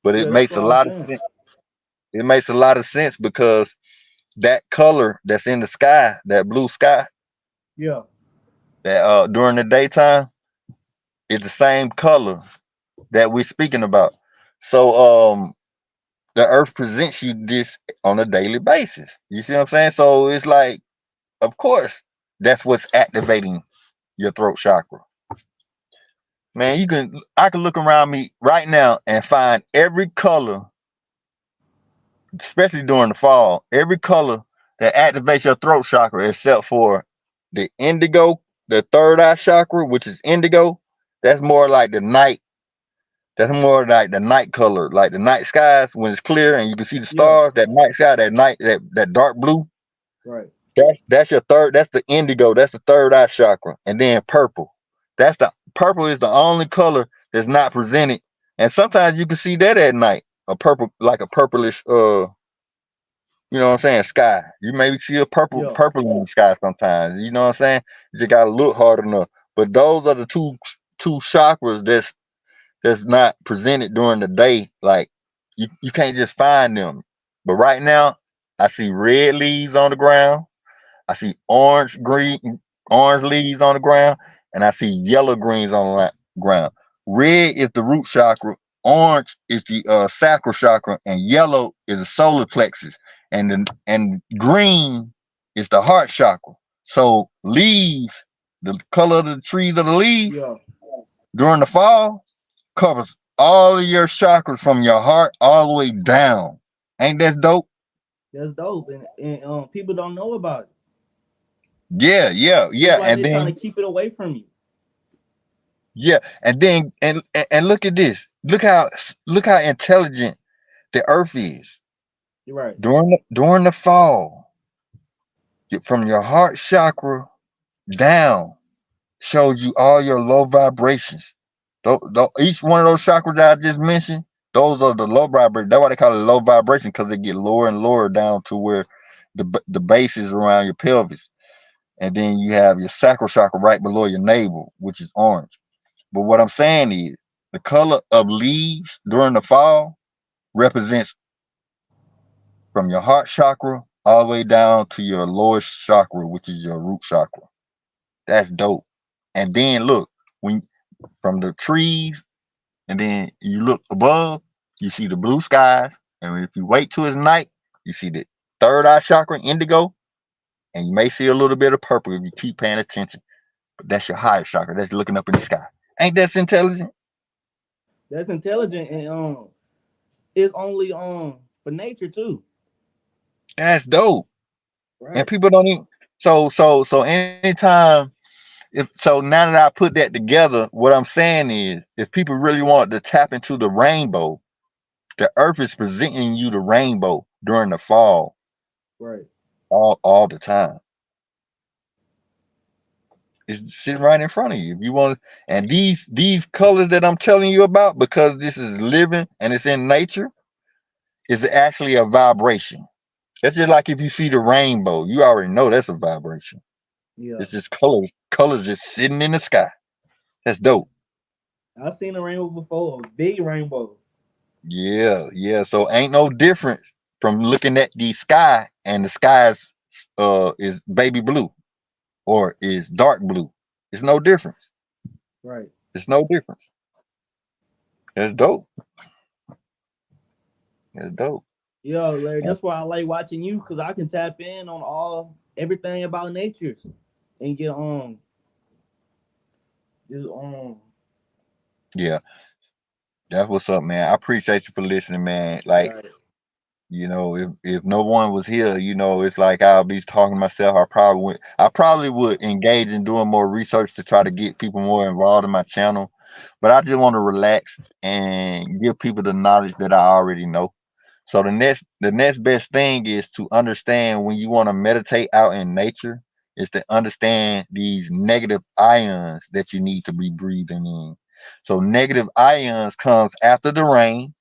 But Yeah, that's what I'm saying. it makes a lot of sense because that color that's in the sky, that blue sky, Yeah. that during the daytime is the same color that we're speaking about. So the earth presents you this on a daily basis. You see what I'm saying? So it's like, of course, that's what's activating your throat chakra. Man, I can look around me right now and find every color, especially during the fall, every color that activates your throat chakra except for the indigo, the third eye chakra, which is indigo. That's more like the night. That's more like the night color, like the night skies when it's clear and you can see the Yeah. stars. That night sky, that night, that dark blue. Right. That's your third. That's the indigo. That's the third eye chakra. And then purple. That's the purple is the only color that's not presented. And sometimes you can see that at night. A purple, like a purplish, you know what I'm saying, sky. You maybe see a Yeah. purple in the sky sometimes. You know what I'm saying? You just gotta look hard enough. But those are the two chakras that's not presented during the day. Like you can't just find them. But right now, I see red leaves on the ground. I see orange leaves on the ground, and I see yellow greens on the ground. Red is the root chakra, orange is the sacral chakra, and yellow is the solar plexus, and green is the heart chakra. So leaves, the color of the trees of the leaves Yeah. during the fall covers all of your chakras from your heart all the way down. Ain't that dope? That's dope, and people don't know about it. Yeah, yeah, It's yeah. like And they trying to then keep it away from you. yeah, and then and look at this. Look how intelligent the earth is. You're right. During the fall, from your heart chakra down shows you all your low vibrations. Each one of those chakras that I just mentioned, those are the low vibration. That's why they call it low vibration because they get lower and lower down to where the base is around your pelvis. And then you have your sacral chakra right below your navel, which is orange. But what I'm saying is the color of leaves during the fall represents from your heart chakra all the way down to your lowest chakra, which is your root chakra. That's dope. And then look, when from the trees, and then you look above, you see the blue skies. And if you wait till it's night, you see the third eye chakra, indigo, and you may see a little bit of purple if you keep paying attention. But that's your higher chakra. That's looking up in the sky. Ain't that intelligent? That's intelligent, and it's only for nature too. That's dope. And Right. people don't even so anytime now that I put that together, what I'm saying is if people really want to tap into the rainbow, the earth is presenting you the rainbow during the fall Right. all the time. It's sitting right in front of you. If you want and these colors that I'm telling you about, because this is living and it's in nature, is actually a vibration. That's just like if you see the rainbow, you already know that's a vibration. Yeah. It's just colors just sitting in the sky. That's dope. I've seen a rainbow before, a big rainbow. Yeah, yeah. So ain't no difference from looking at the sky and the sky's is baby blue or is dark blue. It's no difference. Right. It's no difference. It's dope. It's dope. Yo, Larry, that's why I like watching you because I can tap in on all everything about nature and get just Yeah, that's what's up, man. I appreciate you for listening, man. Like, right. if no one was here, it's like I'll be talking to myself. I probably would engage in doing more research to try to get people more involved in my channel. But I just want to relax and give people the knowledge that I already know. So the next best thing is to understand when you want to meditate out in nature is to understand these negative ions that you need to be breathing in. So negative ions comes after the rain,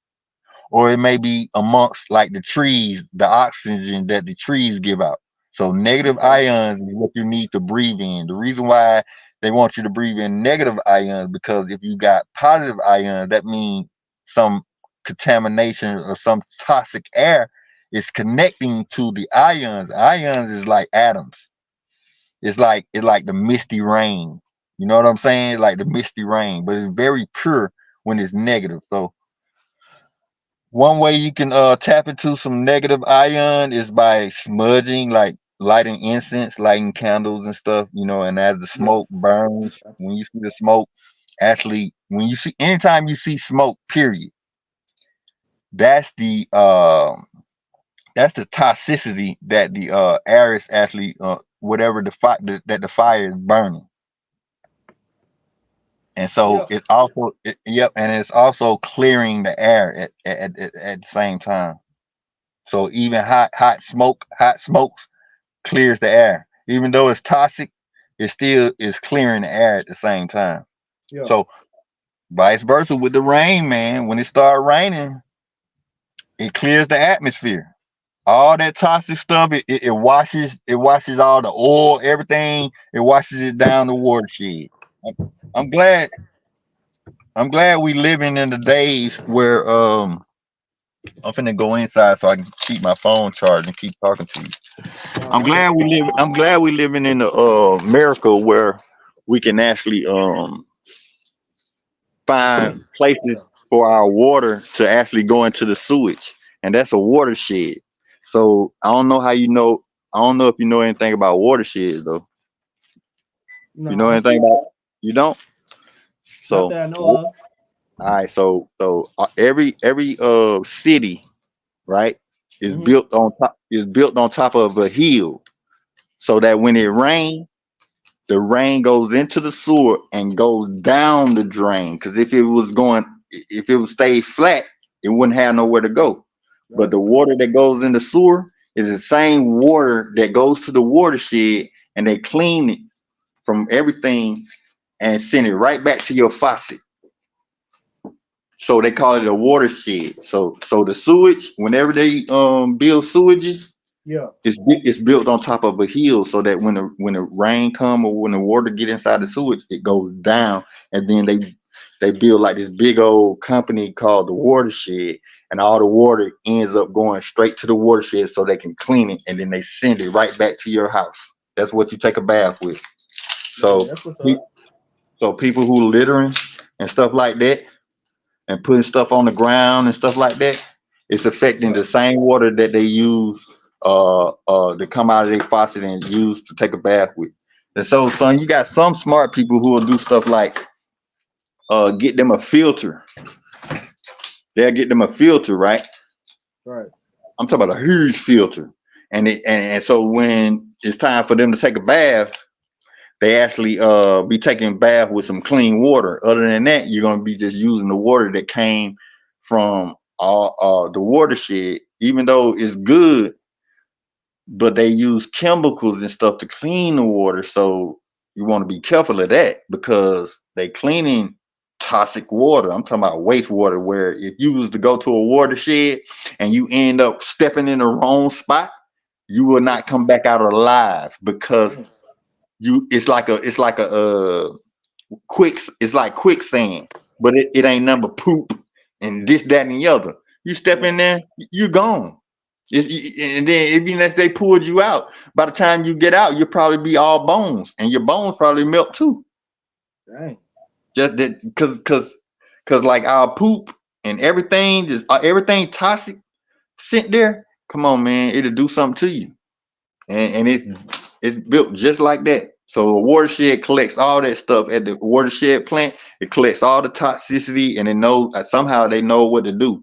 or it may be amongst like the trees, the oxygen that the trees give out. So negative Okay. ions is what you need to breathe in. The reason why they want you to breathe in negative ions because if you got positive ions, that means some contamination or some toxic air is connecting to the ions. Ions is like atoms. It's like the misty rain. You know what I'm saying? Like the misty rain, but it's very pure when it's negative. So one way you can tap into some negative ion is by smudging, like lighting incense, lighting candles and stuff, and as the Yeah. smoke burns, when you see the smoke, actually when you see anytime you see smoke, period, that's the toxicity that the air is actually whatever that the fire is burning. And so Yeah. yep, and it's also clearing the air at the same time. So even hot smokes clears the air. Even though it's toxic, it still is clearing the air at the same time. Yeah. So vice versa with the rain, man. When it starts raining, it clears the atmosphere. All that toxic stuff, it washes all the oil, everything. It washes it down the watershed. I'm, I'm glad I'm glad we living in the days where I'm finna go inside so I can keep my phone charged and keep talking to you. All right. I'm glad we living in the America where we can actually find places Yeah. for our water to actually go into the sewage, and that's a watershed. So I don't know how you know. I don't know if you know anything about watersheds though. You know Nah. anything about? You don't. Not So that I know all of. right. So every city, right, Mm-hmm. is built on top of a hill, so that when it rains, the rain goes into the sewer and goes down the drain. Because if it would stay flat, it wouldn't have nowhere to go. But Right. the water that goes in the sewer is the same water that goes to the watershed, and they clean it from everything and send it right back to your faucet. So they call it a watershed. So the sewage, whenever they build sewages, Yeah. it's built on top of a hill so that when the rain come or when the water get inside the sewage, it goes down, and then they build like this big old company called the watershed, and all the water ends up going straight to the watershed so they can clean it, and then they send it right back to your house. That's what you take a bath with. Okay. So That's what's pe- up. so people who littering and stuff like that and putting stuff on the ground and stuff like that, it's affecting Yeah. the same water that they use to come out of their faucet and use to take a bath with. And so, son, you got some smart people who will do stuff like get them a filter. They'll get them a filter, right? Right. I'm talking about a huge filter. And so when it's time for them to take a bath, they actually be taking a bath with some clean water. Other than that, you're gonna be just using the water that came from the watershed, even though it's good, but they use chemicals and stuff to clean the water. So you want to be careful of that because they cleaning toxic water. I'm talking about wastewater, where if you was to go to a watershed and you end up stepping in the wrong spot, you will Yeah. not come back out alive because Damn. it's like a quicksand. but it ain't number poop and this, that, and the other. You step Yeah. in there, you gone. And then even if they pulled you out, by the time you get out, you'll probably be all bones, and your bones probably melt too. Dang. Just that, cause like our poop and everything, just everything toxic sitting there. Come on, man, it'll do something to you, and it's built just like that. So a watershed collects all that stuff at the watershed plant. It collects all the toxicity, and it knows somehow they know what to do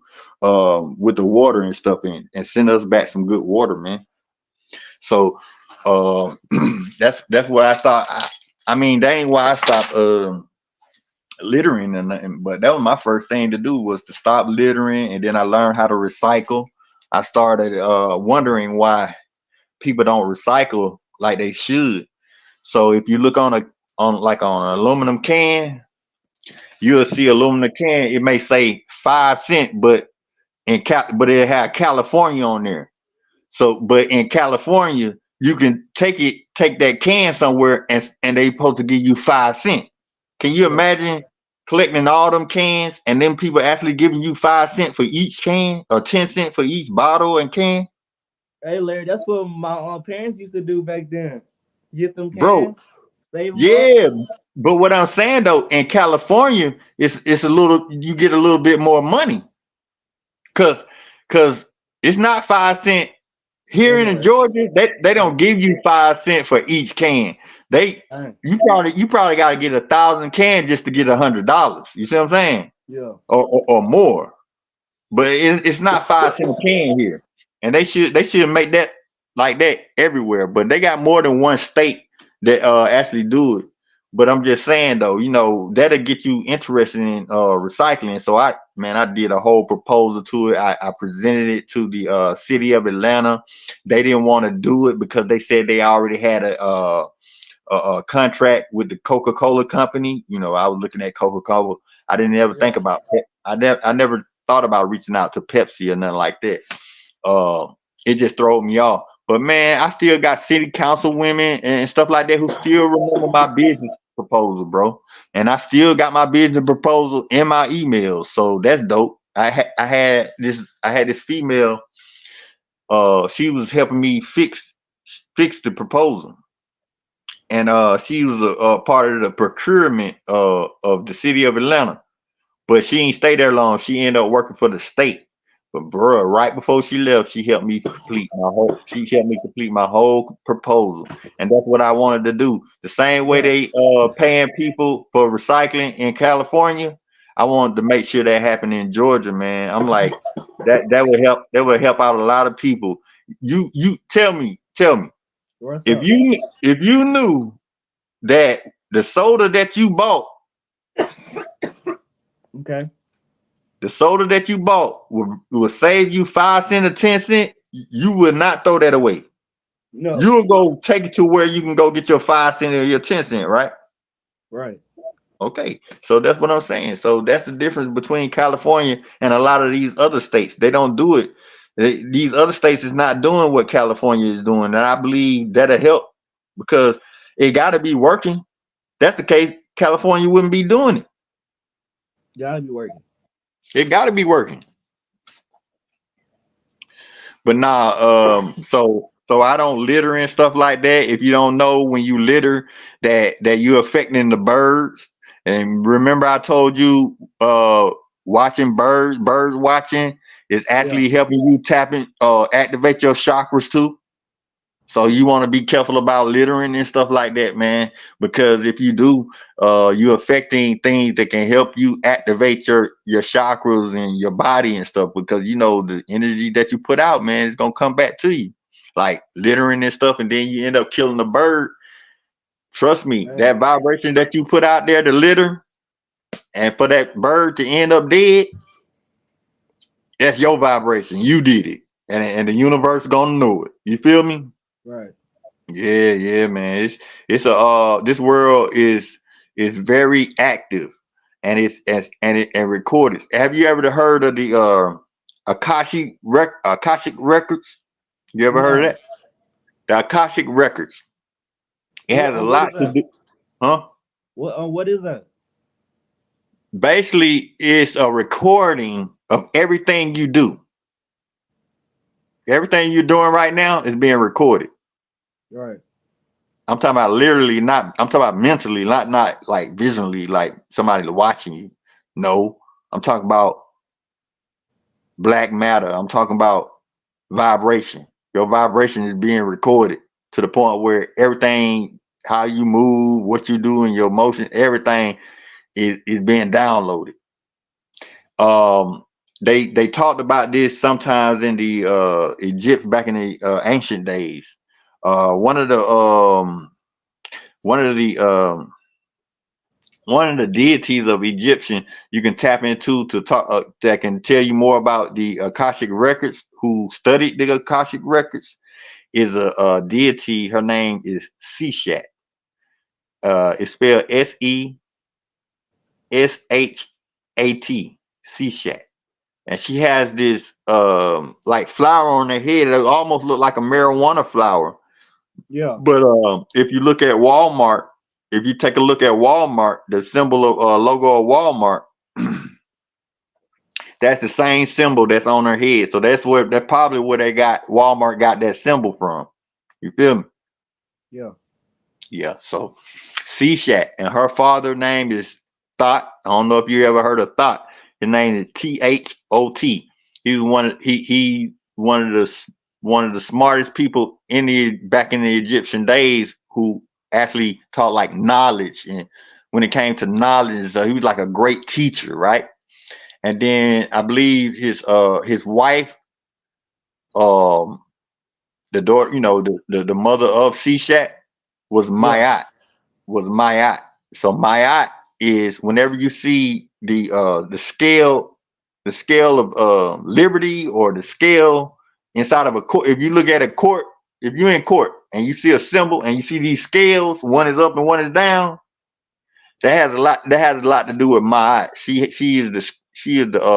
with the water and stuff, and send us back some good water, man. So uh, that's what I thought. I mean, that ain't why I stopped littering and nothing, but that was my first thing to do was to stop littering, and then I learned how to recycle. I started wondering why people don't recycle like they should. So if you look on an aluminum can, you'll see aluminum can. It may say 5 cent, but it had California on there. So, but in California, you can take that can somewhere, and they supposed to give you 5 cent. Can you Yeah. imagine collecting all them cans and then people actually giving you 5 cent for each can or 10 cent for each bottle and can, Hey Larry, that's what my parents used to do back then. Get them bro? cans, save them up. Yeah, but what I'm saying though, in California, it's a little you get a little bit more money because because it's not 5 cent Yeah, here no, in it's Georgia. They uh, don't give you 5 cent for each can. They dang. you probably got to get 1,000 cans just to get $100. You see what I'm saying? Yeah. Or more. But it's not 5 cent a can here, and they should make that like that everywhere. But they got more than one state that actually do it. But I'm just saying though, that'll get you interested in recycling. So I did a whole proposal to it. I presented it to the city of Atlanta. They didn't want to do it because they said they already had a contract with the Coca-Cola company. I was looking at Coca-Cola. I didn't ever think Yeah. about I never thought about reaching out to Pepsi or nothing like that. Uh, it just threw me off. But man, I still got city council women and stuff like that who still remember my business proposal, bro. And I still got my business proposal in my emails. So that's dope. I had this female. She was helping me fix the proposal, and she was a part of the procurement of the city of Atlanta. But she ain't stay there long. She ended up working for the state. But bruh, right before she left, she helped me complete my whole proposal. And that's what I wanted to do. The same way Yeah. they paying people for recycling in California, I wanted to make sure that happened in Georgia, man. I'm like, that would help out a lot of people. You tell me, What's if up? you knew that the soda that you bought, Okay. the soda that you bought will save you 5 cent or 10 cent, you would not throw that away. No. You'll go take it to where you can go get your 5 cent or your 10 cent, right? Right. Okay, so that's what I'm saying. So that's the difference between California and a lot of these other states. They don't do it. These other states is not doing what California is doing, and I believe that'll help because it got to be working. That's the case. California wouldn't be doing it. Gotta be working. It got to be working. But nah, so I don't litter and stuff like that. If you don't know, when you litter, that you're affecting the birds. And remember, I told you, watching birds watching is Yeah. actually helping you activate your chakras too. So you want to be careful about littering and stuff like that, man. Because if you do, you're affecting things that can help you activate your chakras and your body and stuff. Because the energy that you put out, man, is gonna come back to you. Like littering and stuff, and then you end up killing the bird. Trust me, Dang. that vibration that you put out there to litter, and for that bird to end up dead, that's your vibration. You did it, and the universe gonna know it. You feel me? Right. Yeah, yeah, man. It's a this world is very active, and and recorded. Have you ever heard of the Akashic records? You ever heard of No. that? The Akashic records. It has a What lot is to that? do, huh? What is that? Basically, it's a recording of everything you do. Everything you're doing right now is being recorded. Right. I'm talking about literally, not. I'm talking about mentally, not like visually, like somebody watching you. No, I'm talking about black matter. I'm talking about vibration. Your vibration is being recorded to the point where everything, how you move, what you do, and your motion, everything is being downloaded. They talked about this sometimes in the Egypt back in the ancient days. Uh, one of the um, one of the one of the deities of Egyptian you can tap into to talk that can tell you more about the Akashic records. Who studied the Akashic records is a deity. Her name is Seshat. It's spelled Seshat. Seshat. And she has this like flower on her head that almost look like a marijuana flower. Yeah. But if you look at Walmart, if you take a look at Walmart, the symbol of logo of Walmart, that's the same symbol that's on her head. So that's probably where they got Walmart got that symbol from. You feel me? Yeah. Yeah. So Seshat, and her father name is Thought. I don't know if you ever heard of Thought. His name is Thot. He was he one of the smartest people in the back in the Egyptian days who actually taught like knowledge, and when it came to knowledge, he was like a great teacher, right? And then I believe his wife, um the daughter, the mother of Seshat was Yeah. Mayat. So Mayat is whenever you see the scale of liberty, or the scale inside of a court. If you look at a court, if you're in court and you see a symbol and you see these scales, one is up and one is down, that has a lot to do with Mayat. She is the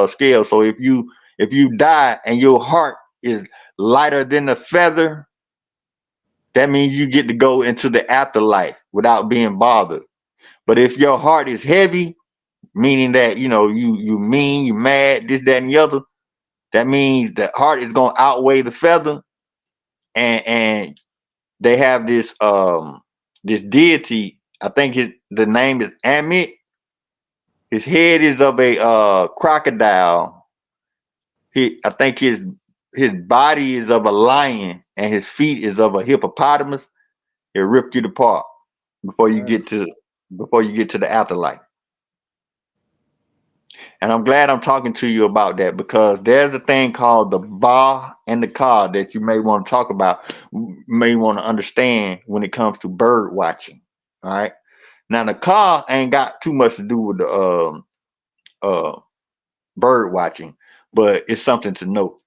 scale. So if you die and your heart is lighter than a feather, that means you get to go into the afterlife without being bothered. But if your heart is heavy, meaning that you mean, you mad, this, that, and the other, that means the heart is gonna outweigh the feather. And they have this deity. I think the name is Amit. His head is of a crocodile. I think his body is of a lion, and his feet is of a hippopotamus. He'll rip you apart before you Right. get to before you get to the afterlife. And I'm glad I'm talking to you about that, because there's a thing called the Ba and the Ka that you may want to talk about, may want to understand when it comes to bird watching. All right. Now the Ka ain't got too much to do with the uh bird watching, but it's something to note.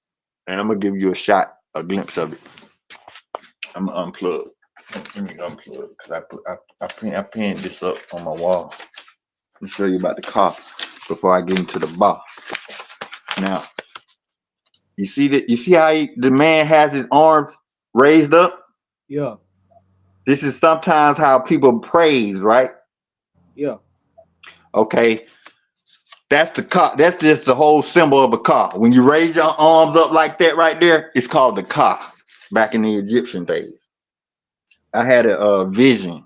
And I'm gonna give you a glimpse of it. I'm gonna unplug. Let me unplug because I pinned this up on my wall. Let me show you about the Ka before I get into the Ba. Now, you see that? You see how the man has his arms raised up? Yeah. This is sometimes how people praise, right? Yeah. Okay, that's the ka. That's just the whole symbol of a ka. When you raise your arms up like that, right there, it's called the ka. Back in the Egyptian days, I had a vision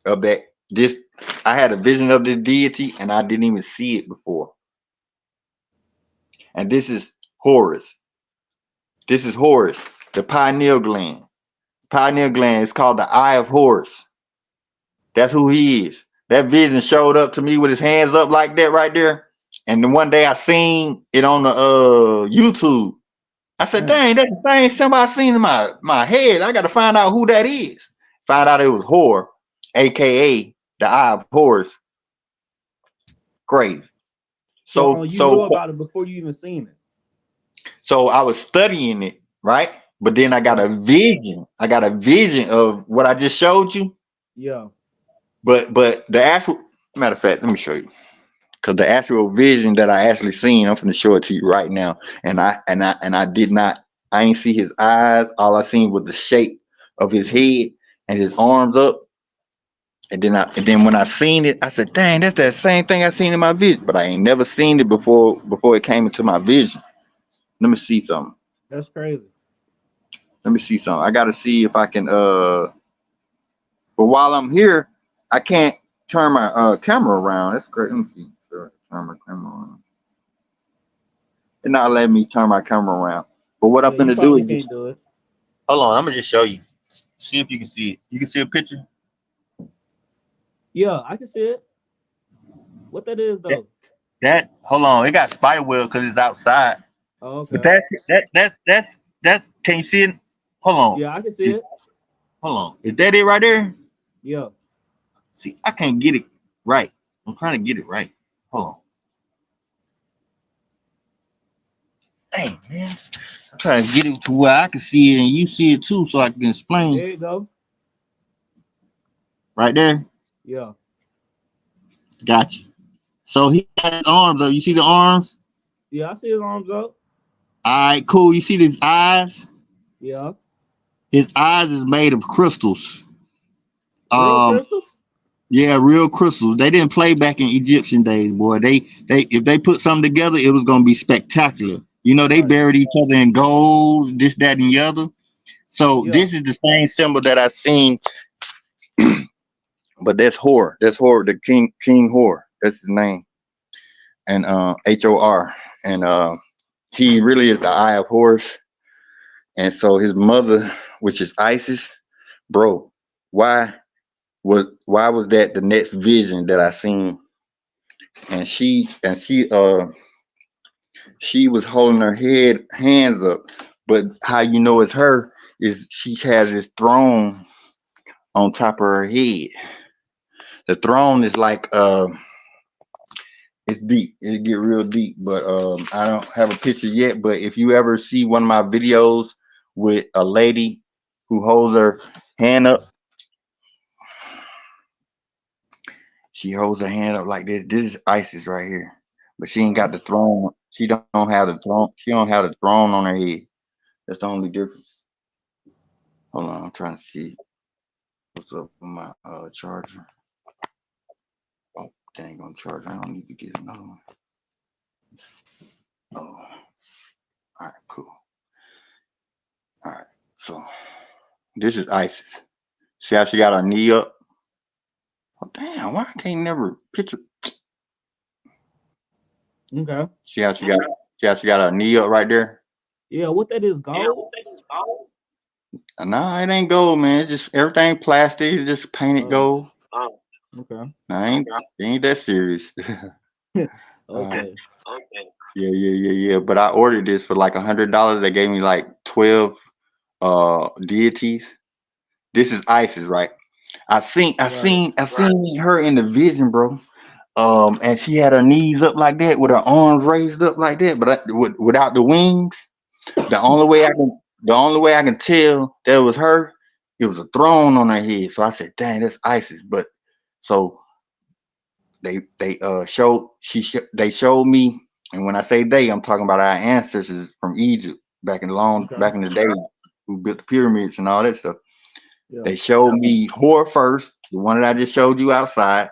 of that. This I had a vision of this deity, and I didn't even see it before. And this is Horus. This is Horus, the pineal gland. Pineal gland is called the Eye of Horus. That's who he is. That vision showed up to me with his hands up like that right there. And then one day I seen it on the YouTube. I said, Mm. dang, that's the same somebody I seen in my head. I gotta find out who that is. Find out it was Hor, aka the Eye of Horus. Crazy. So So you so know about it before you even seen it. so I was studying it, right? But then I got Yeah. a vision. I got a vision of what I just showed you. Yeah. But the actual matter of fact, let me show you. Because the actual vision that I actually seen, I'm gonna show it to you right now. And I did not. I ain't see his eyes. All I seen was the shape of his head and his arms up. And then when I seen it, I said, "Dang, that's that same thing I seen in my vision." But I ain't never seen it before it came into my vision. Let me see something. That's crazy. Let me see something. I gotta see if I can. But while I'm here, I can't turn my camera around. That's great. Let me see. Turn my camera around. It's not letting me turn my camera around. But what I'm Yeah, you gonna do probably is can't do it. hold on. I'm gonna just show you. See if you can see it. You can see a picture. Yeah, I can see it. What that is That, though? that hold on. It got spider web because it's outside. Oh, But okay. that's. Can you see it? Hold on. Yeah, I can see it. Hold on. Is that it right there? Yeah. See, I can't get it right. I'm trying to get it right. Hold on. Dang, man. I'm trying to get it to where I can see it and you see it too so I can explain. There you go. Right there. Yeah. Gotcha. So he got his arms up. You see the arms? Yeah, I see his arms up. All right, cool. You see his eyes? Yeah. His eyes is made of crystals. Real Um, crystals? yeah, real crystals. They didn't play back in Egyptian days, boy. They if they put something together, it was gonna be spectacular. You know, they Right. buried each other in gold, this, that, and the other. So Yeah. this is the same symbol that I seen, but that's Hor. That's Hor, the King Hor. That's his name, and Hor, and he really is the Eye of Horus. And so his mother, which is Isis, bro, why why was that the next vision that I seen? And she was holding her head hands up, but how you know it's her is she has this throne on top of her head. The throne is like it's deep. It get real deep, but I don't have a picture yet. But if you ever see one of my videos with a lady who holds her hand up, she holds her hand up like this. This is Isis right here, but she ain't got Okay. the throne. She don't have the throne. She don't have the throne on her head. That's the only difference. Hold on, I'm trying to see what's up with my charger. Oh, dang on charger. I don't need to get another one. Oh, all right, cool. All right, so this is Isis. See how she got her knee up? Oh, damn, why I can't never picture? Okay. See how she got her knee up right there? Yeah, what that is, gold? Nah, it ain't gold, man. It's just everything plastic. It's just painted Oh, gold. okay. Nah, ain't that serious. uh, Okay. yeah. But I ordered this for like $100. They gave me like 12 deities. This is Isis, right? I seen I Right. seen I seen her in the vision, bro. And she had her knees up like that with her arms raised up like that, but without the wings. The only way I can tell that it was her, it was a throne on her head. So I said, "Dang, that's ISIS." But so they showed me, and when I say they, I'm talking about our ancestors from Egypt Okay. back in the day who built the pyramids and all that stuff. Yeah. They showed me Hor first, the one that I just showed you outside.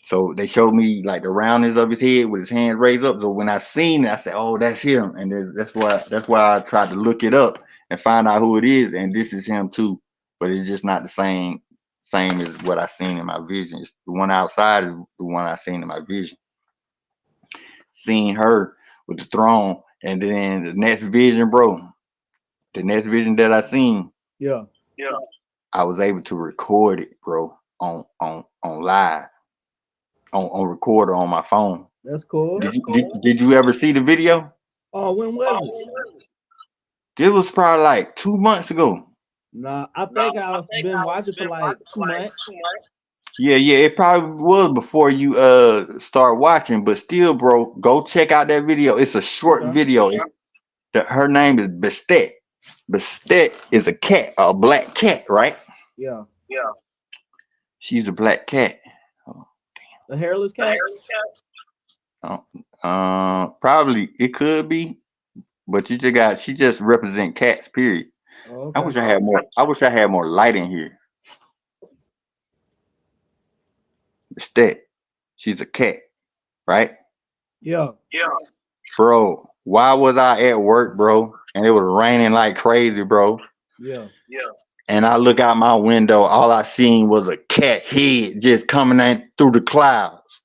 So they showed me like the roundness of his head with his hands raised up. So when I seen it, I said, "Oh, that's him." And that's why I tried to look it up and find out who it is. And this is him too, but it's just not the same as what I seen in my vision. It's the one outside is the one I seen in my vision. Seeing her with the throne, and then the next vision, bro. The next vision that I seen, Yeah. I was able to record it, bro, on live on recorder on my phone. That's cool. Did you ever see the video? Oh, when was it? This was probably like 2 months ago. Nah, I think I've been watching for like 2 months. Yeah. It probably was before you start watching, but still, bro, go check out that video. It's a short Okay. video. Her name is Bastet. Bastet is a cat, a black cat, right? Yeah. She's a black cat. The hairless cat. Uh, Probably it could be, but she just represent cats. Period. Oh, I okay. wish I had more. I wish I had more light in here. Stat. She's a cat, right? Yeah. Bro, why was I at work, bro? And it was raining like crazy, bro. Yeah. And I look out my window, all I seen was a cat head just coming in through the clouds.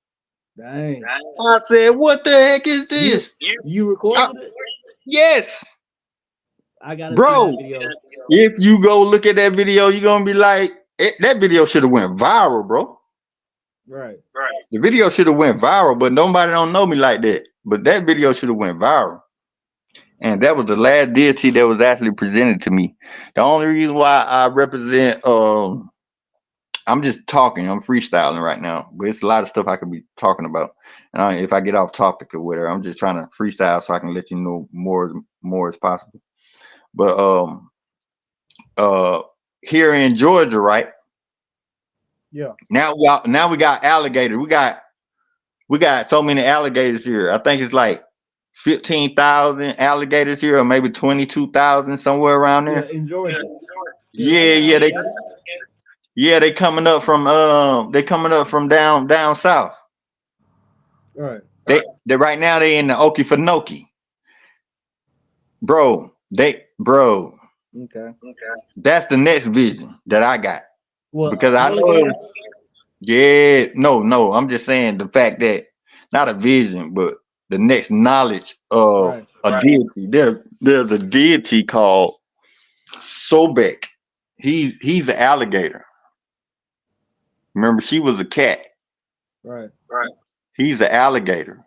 Dang. I said, "What the heck is You this?" you I- recorded it? yes, I gotta see that bro. video. If you go look at that video, you're gonna be like, that video should have went viral, bro. Right. The video should have went viral, but nobody don't know me like that. But that video should have went viral. And that was the last deity that was actually presented to me. The only reason why I represent, I'm just talking, I'm freestyling right now, but it's a lot of stuff I could be talking about. If I get off topic or whatever, I'm just trying to freestyle so I can let you know more as possible. But uh, here in Georgia, right Yeah. now we got alligators. We got so many alligators here. I think it's like 15,000 alligators here, or maybe 22,000 somewhere around Yeah. there. In Georgia. Yeah, they Yeah, got yeah, alligators. they coming up from down south. Right. They right now they in the Okefenokee. Bro, Okay. that's the next vision that I got. What? Because I know, Alligators? yeah, no, I'm just saying the fact that not a vision, but the next knowledge of Right. a deity. There's a deity called Sobek. He's an alligator. Remember, she was a cat. Right. He's an alligator.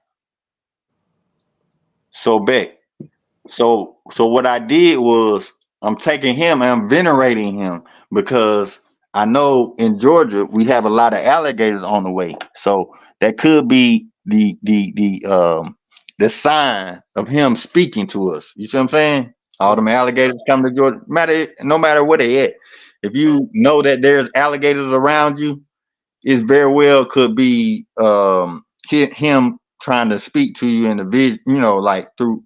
Sobek. So what I did was I'm taking him and I'm venerating him because I know in Georgia we have a lot of alligators on the way. So that could be the sign of him speaking to us. You see what I'm saying? All Yeah. them alligators come to Georgia. No matter where they at. If you know that there's alligators around you, it very well could be him trying to speak to you in the vid, like through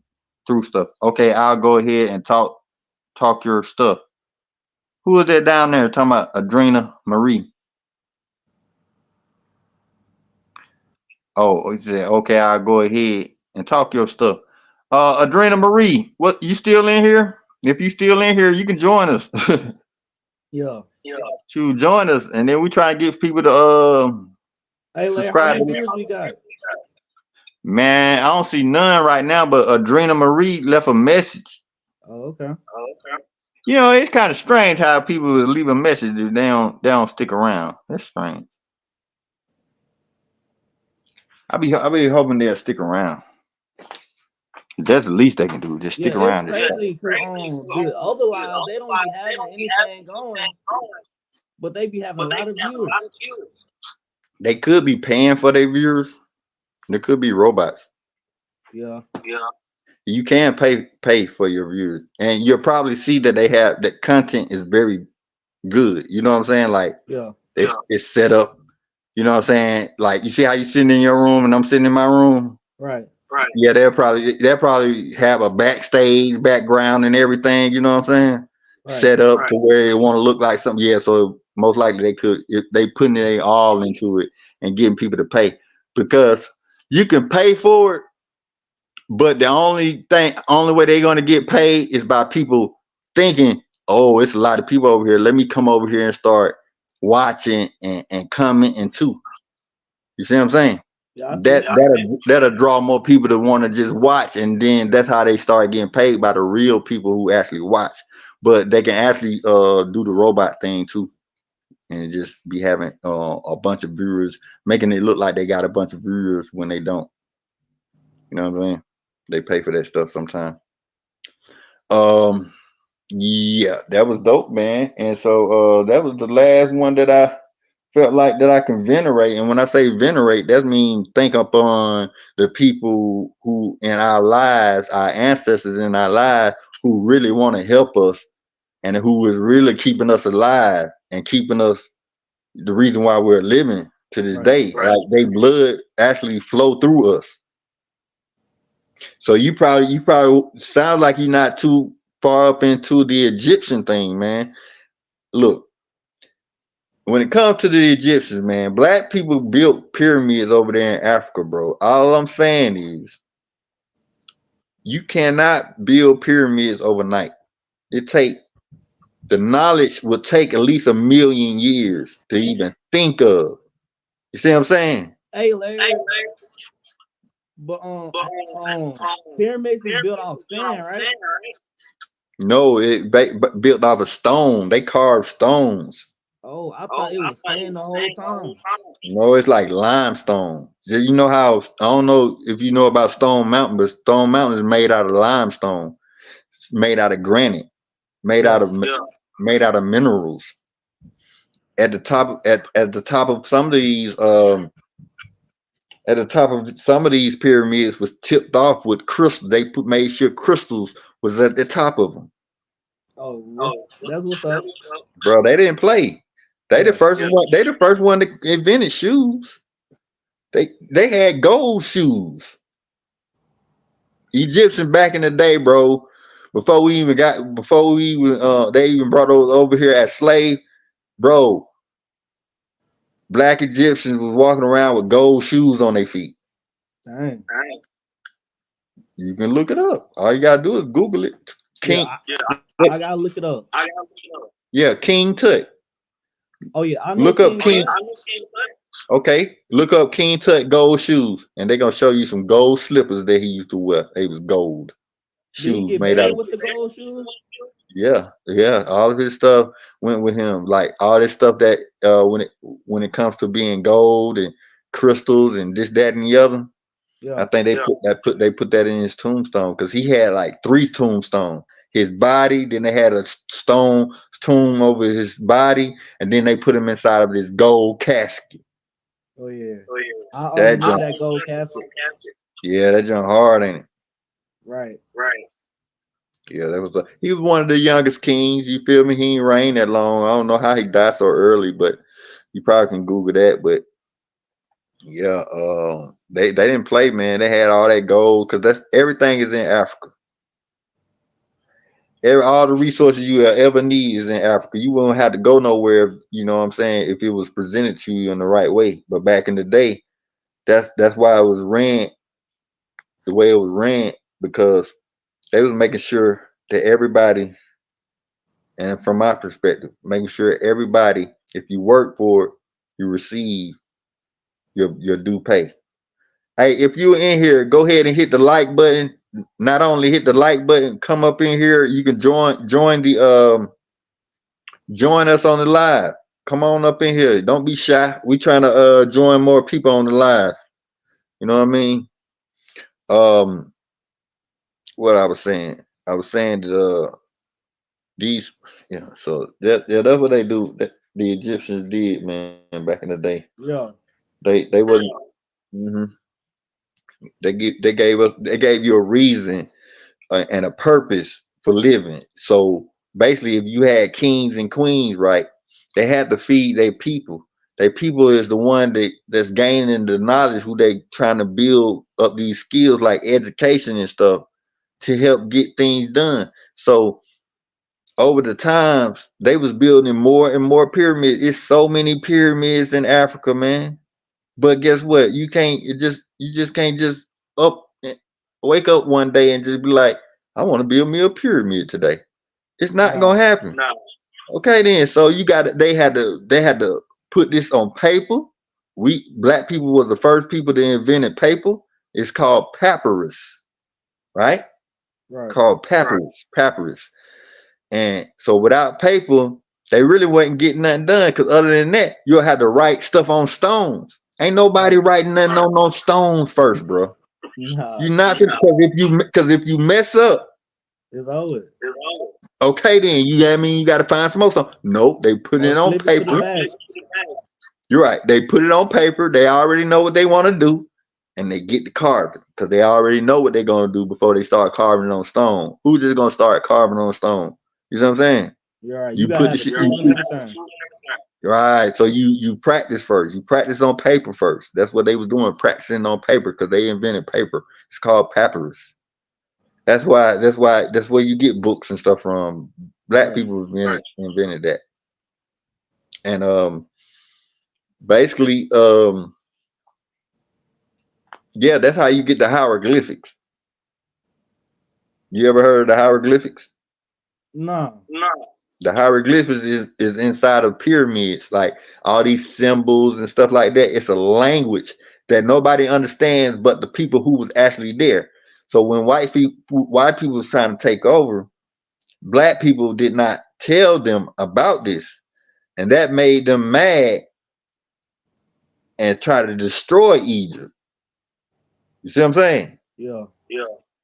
stuff. Okay, I'll go ahead and talk your stuff. Who is that down there talking about Adrena Marie? Oh, he said, okay, I'll go ahead and talk your stuff. Adrena Marie, what, you still in here? If you still in here, you can join us. Yeah. To join us, and then we try and get people to Hey, Larry, how subscribe. many views we got? Man, I don't see none right now, but Adrena Marie left a message. Oh, okay. It's kind of strange how people leave a message if they don't stick around. That's strange. I be hoping they'll stick around. That's the least they can do. Just Yeah, stick it's around and stuff. crazy because the other lives they don't be having anything going, but they be having a lot of viewers. They could be paying for their viewers. There could be robots. Yeah. You can pay for your viewers, and you'll probably see that they have that content is very good. You know what I'm saying? Like Yeah. it's set up. You know what I'm saying? Like you see how you sitting in your room and I'm sitting in my room. Right. Yeah, they'll probably have a backstage background and everything. You know what I'm saying? Right. Set up to where it want to look like something. Yeah, so most likely they could if they putting their all into it and getting people to pay because you can pay for it, but the only way they're gonna get paid is by people thinking, oh, it's a lot of people over here. Let me come over here and start watching and commenting too. You see what I'm saying? Yeah, I see. That'll draw more people to want to just watch, and then that's how they start getting paid by the real people who actually watch. But they can actually do the robot thing too, and just be having a bunch of viewers, making it look like they got a bunch of viewers when they don't. You know what I mean? They pay for that stuff sometimes. Um, yeah, that was dope, man. And so that was the last one that I felt like that I can venerate. And when I say venerate, that means think upon the people who in our lives, our ancestors in our lives, who really want to help us and who is really keeping us alive and keeping us the reason why we're living to this Right. day. Like they blood actually flow through us. So you probably sound like you're not too far up into the Egyptian thing, man. Look, when it comes to the Egyptians, man, black people built pyramids over there in Africa, bro. All I'm saying is you cannot build pyramids overnight. It take the knowledge will take at least 1,000,000 years to even think of. You see what I'm saying? Hey, Larry, but pyramids is built off sand, right? No, built off of stone. They carved stones. Oh, I thought it was sand the whole time. No, it's like limestone. You know how I don't know if you know about Stone Mountain, but Stone Mountain is made out of limestone. It's made out of granite, made out Yeah. of made out of minerals. At the top of some of these at the top of some of these pyramids was tipped off with crystal. Made sure crystals was at the top of them. Oh, that's what's up. Bro, they didn't play. They the Yeah. first one. They the first one that invented shoes. They had gold shoes. Egyptian back in the day, bro. Before we even they even brought those over here as slave, bro. Black Egyptians was walking around with gold shoes on their feet. Dang. You can look it up. All you gotta do is Google it. Yeah, King, I gotta look it up. yeah, King Tut. Oh yeah, I know Look up King King. Tut. Okay, look up King Tut gold shoes, and they're gonna show you some gold slippers that he used to wear. They was gold Did he shoes get made out buried of. with the gold shoes? Yeah, yeah. All of his stuff went with him. Like all this stuff that when it comes to being gold and crystals and this, that, and the other. I Yeah. think they put that in his tombstone because he had like three tombstones. His body, then they had a stone tomb over his body, and then they put him inside of this gold casket. Oh yeah. I That remember junk, that gold casket. yeah, that junk hard, ain't it? Right. Yeah, he was one of the youngest kings. You feel me? He ain't reigned that long. I don't know how he died so early, but you probably can Google that. But yeah, they didn't play, man. They had all that gold because that's everything is in Africa. All the resources you ever need is in Africa. You won't have to go nowhere. You know what I'm saying? If it was presented to you in the right way. But back in the day, that's why it was ran the way it was ran because they was making sure that everybody, and from my perspective, making sure everybody, if you work for it, you receive your due pay. Hey, if you're in here, go ahead and hit the like button. Not only hit the like button, come up in here. You can join us on the live. Come on up in here. Don't be shy. We trying to join more people on the live. You know what I mean? Um, what I was saying. I was saying that these yeah, so that's what they do. That the Egyptians did, man, back in the day. Yeah. They wasn't mhm. They gave you a reason and a purpose for living. So basically, if you had kings and queens, right, they had to feed their people. Their people is the one that's gaining the knowledge, who they trying to build up these skills like education and stuff to help get things done. So over the times, they was building more and more pyramids. It's so many pyramids in Africa, man. But guess what? You just can't just up wake up one day and just be like, I want to build me a pyramid today. It's not gonna Nah. happen. Okay then. So you got they had to put this on paper. We black people was the first people to invented paper. It's called papyrus, right? Right. Called papyrus. And so without paper, they really wasn't getting nothing done. Cause other than that, you'll have to write stuff on stones. Ain't nobody Right. writing nothing on no stones first, bro. You Nah. not because if you mess up, It's over. okay, then you know what I mean you got to find some more stuff. Nope, they put Or it on flip it to the paper. back. You're right. They put it on paper. They already know what they want to do, and they get to carving because they already know what they're gonna do before they start carving on stone. Who's just gonna start carving on stone? You know what I'm saying? You're right. You You gotta put the have the shit. tools and everything. Right. So you practice first. You practice on paper first. That's what they was doing, practicing on paper because they invented paper. It's called papyrus. That's where you get books and stuff from. Black Right. people invented that. And Basically, yeah, that's how you get the hieroglyphics. You ever heard of the hieroglyphics? Nah. The hieroglyphics is inside of pyramids, like all these symbols and stuff like that. It's a language that nobody understands but the people who was actually there. So when white people was trying to take over, black people did not tell them about this, and that made them mad and try to destroy Egypt. You see what I'm saying? Yeah.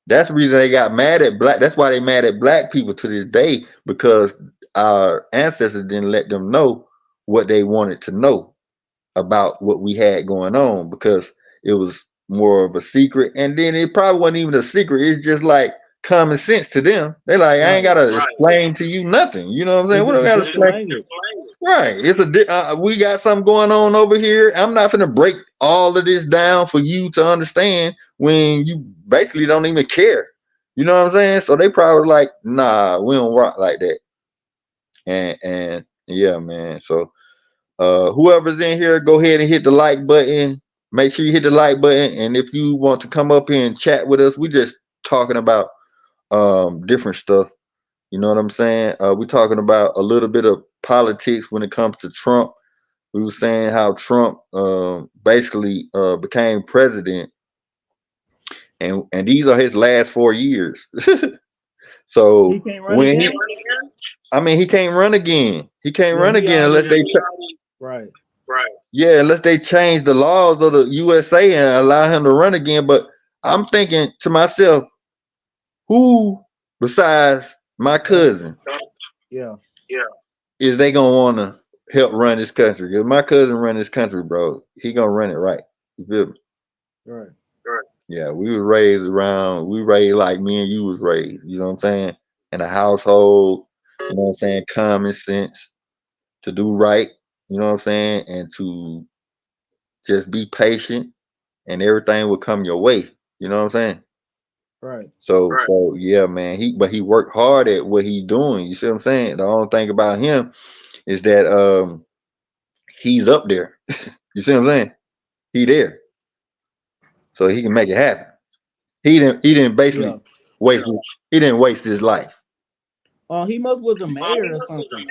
That's the reason they got mad at black. That's why they mad at black people to this day, because our ancestors didn't let them know what they wanted to know about what we had going on, because it was more of a secret. And then it probably wasn't even a secret. It's just like common sense to them. They like, I ain't Right. gotta explain to you nothing. You know what I'm saying? It's What do just I a gotta different explain? language. Right. We got something going on over here. I'm not gonna break all of this down for you to understand when you basically don't even care. You know what I'm saying? So they probably like, nah, we don't rock like that. And yeah, man. So whoever's in here, go ahead and hit the like button. Make sure you hit the like button. And if you want to come up here and chat with us, we just talking about different stuff. You know what I'm saying? We're talking about a little bit of politics when it comes to Trump. We were saying how Trump basically became president, and these are his last 4 years. He So can't run when again. I mean, he can't run again. He can't Yeah, run he again unless already right. yeah, unless they change the laws of the USA and allow him to run again. But I'm thinking to myself, who besides my Trump. cousin Yeah. is they gonna want to help run this country? Because my cousin run this country, bro. He gonna run it right. You feel me? Right. Yeah, we was raised around. We raised like me and you was raised. You know what I'm saying? In a household. You know what I'm saying? Common sense to do right. You know what I'm saying? And to just be patient, and everything will come your way. You know what I'm saying? Right. So yeah, man. He worked hard at what he's doing. You see what I'm saying? The only thing about him is that he's up there. You see what I'm saying? He there, so he can make it happen. He didn't Yeah. basically waste he didn't waste his life. He must was a mayor or something.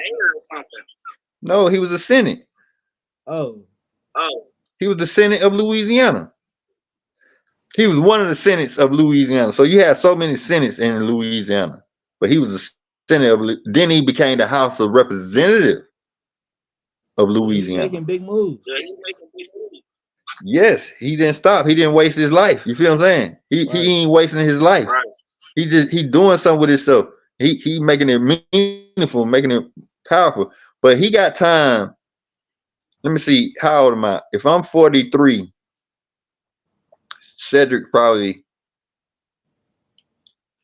No, he was a Senate. Oh. He was the Senate of Louisiana. He was one of the Senates of Louisiana. So you had so many Senates in Louisiana, but he was the Senate of. Then he became the House of Representatives of So he Louisiana. making big moves. Yes, he didn't stop. He didn't waste his life. You feel what I'm saying? He Right. ain't wasting his life. He doing something with himself. He making it meaningful, making it powerful. But he got time. Let me see. How old am I? If I'm 43, Cedric probably.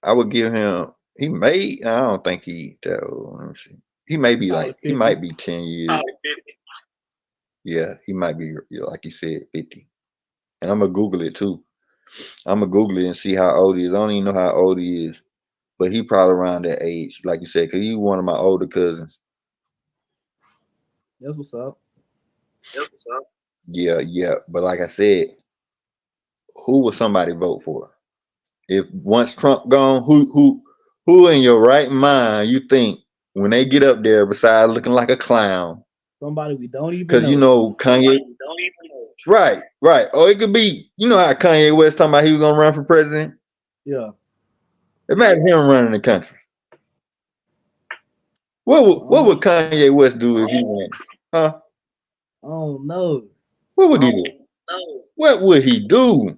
I would give him. He may. I don't think he that old. Let me see. He may be Probably like. He 50. might be 10 years. Yeah, he might be like you said 50. And I'm gonna Google it too. I'm gonna Google it and see how old he is. I don't even know how old he is, but he probably around that age, like you said, because he's one of my older cousins. That's what's up. Yeah, yeah. But like I said, who will somebody vote for? If once Trump gone, who in your right mind you think when they get up there, besides looking like a clown? Somebody we don't even Because you know. know Kanye, right? Or it could be, you know how Kanye West talking about he was gonna run for president. Yeah. Imagine him running the country. What would Um, Kanye West do if he ran? Huh? I don't know. What would he do? What would he do?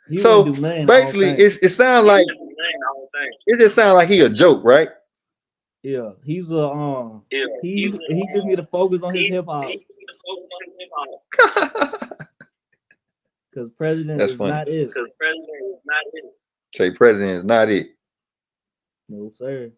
He wouldn't So do nothing. I don't basically, think. it sounds like it just sounds like he a joke, right? Yeah. He's a he just need to focus on his hip hop because president That's is funny. not it. Say president is not it. No sir.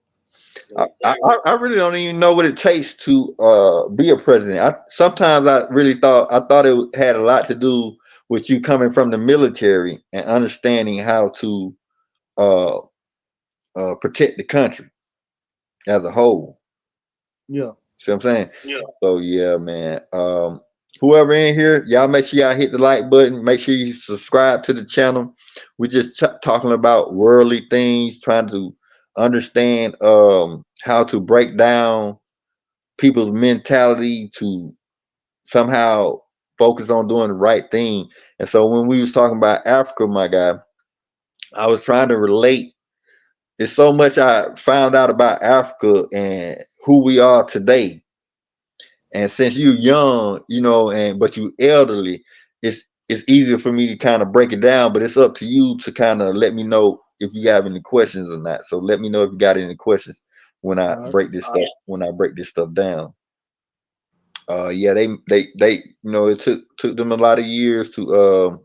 I really don't even know what it takes to be a president. Sometimes I really thought it had a lot to do with you coming from the military and understanding how to uh, protect the country as a whole. Yeah. See what I'm saying? So yeah, man. Whoever in here, y'all make sure y'all hit the like button. Make sure you subscribe to the channel. We're just talking about worldly things, trying to understand how to break down people's mentality to somehow focus on doing the right thing. And so when we was talking about Africa, my guy, I was trying to relate. It's so much I found out about Africa and who we are today. And since you're young, and but you elderly, it's easier for me to kind of break it down. But it's up to you to kind of let me know if you have any questions or not. So let me know if you got any questions when I All right. break this stuff when I break this stuff down. Yeah, they it took them a lot of years to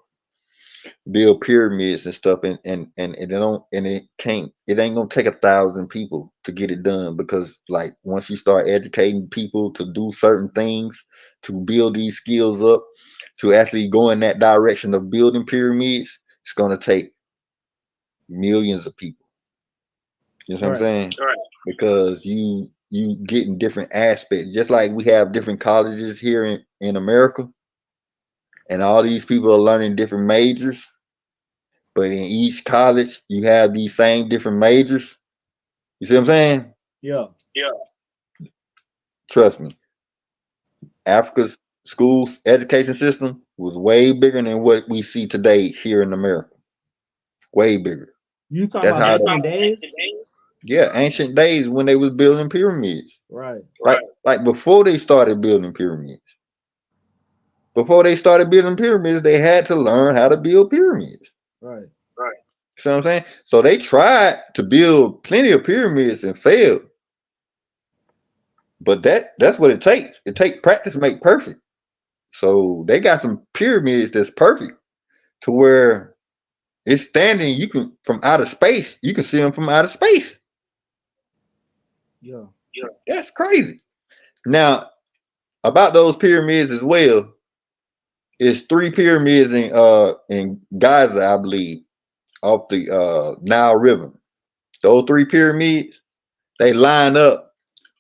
build pyramids and stuff, and it don't and it ain't gonna take 1,000 people to get it done, because like once you start educating people to do certain things, to build these skills up, to actually go in that direction of building pyramids, it's gonna take millions of people. You know what I'm Right. saying? Right. Because you getting different aspects, just like we have different colleges here in America, and all these people are learning different majors. But in each college, you have these same different majors. You see what I'm saying? Yeah. Yeah. Trust me, Africa's schools education system was way bigger than what we see today here in America. Way bigger. You talking That's about how. back in the days? Yeah, ancient days when they was building pyramids. Right. Like before they started building pyramids. Before they started building pyramids, they had to learn how to build pyramids. Right. Right. You see what I'm saying? So they tried to build plenty of pyramids and failed. But that's what it takes. It takes practice to make perfect. So they got some pyramids that's perfect to where it's standing. You can from outer space. You can see them from outer space. Yeah. Yeah. That's crazy. Now about those pyramids as well, it's three pyramids in Giza, I believe, off the Nile River. Those three pyramids, they line up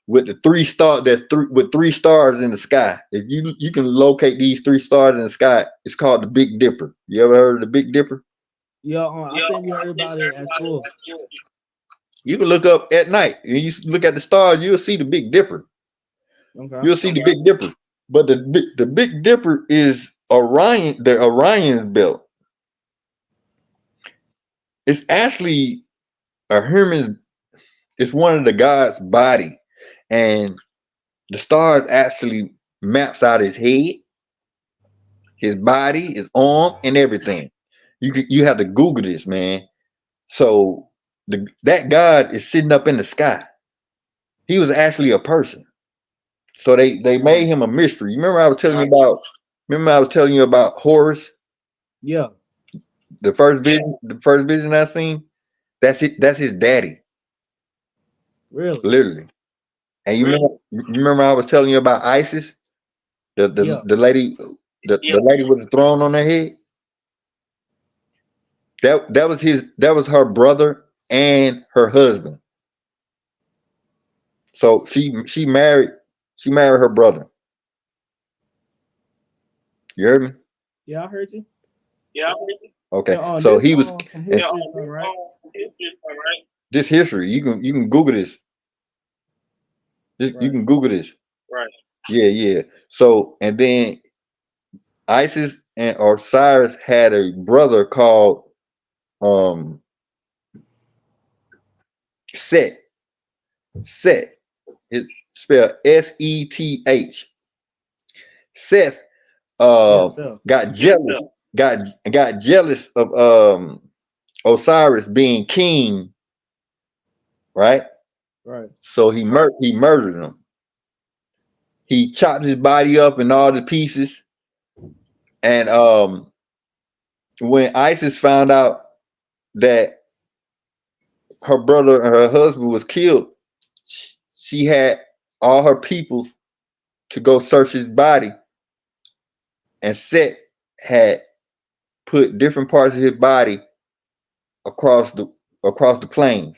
with the three star that's with three stars in the sky. If you can locate these three stars in the sky, it's called the Big Dipper. You ever heard of the Big Dipper? Yeah. I think we heard about it at school. You can look up at night and you look at the stars, you'll see the Big Dipper. Okay. You'll see the Big Dipper. But the Big Dipper is the Orion's belt. It's actually a human. It's one of the god's body, and the stars actually maps out his head, his body, his arm, and everything. You have to Google this, man. So that God is sitting up in the sky. He was actually a person. So they Right. made him a mystery. You remember I was telling you about. Remember I was telling you about Horus, Yeah. the first vision I seen. That's it. That's his daddy, Really. literally. And you remember I was telling you about Isis, the the, Yeah. the lady, the lady with the throne on her head. That was her brother and her husband. So she married her brother. You heard me? Yeah. I heard you. Yeah. Okay. Yeah. So This he was some and history stuff, right? this history. You can Google this. You Right. can Google this. Right. Yeah, yeah. So and then Isis and Osiris had a brother called um Set. Set. It's spelled Seth. Seth Yeah. uh So. got jealous. Got jealous of Osiris being king, right? Right. So he murdered him. He chopped his body up in all the pieces. And when Isis found out that her brother and her husband was killed, she had all her people to go search his body, and Set had put different parts of his body across the across the plains,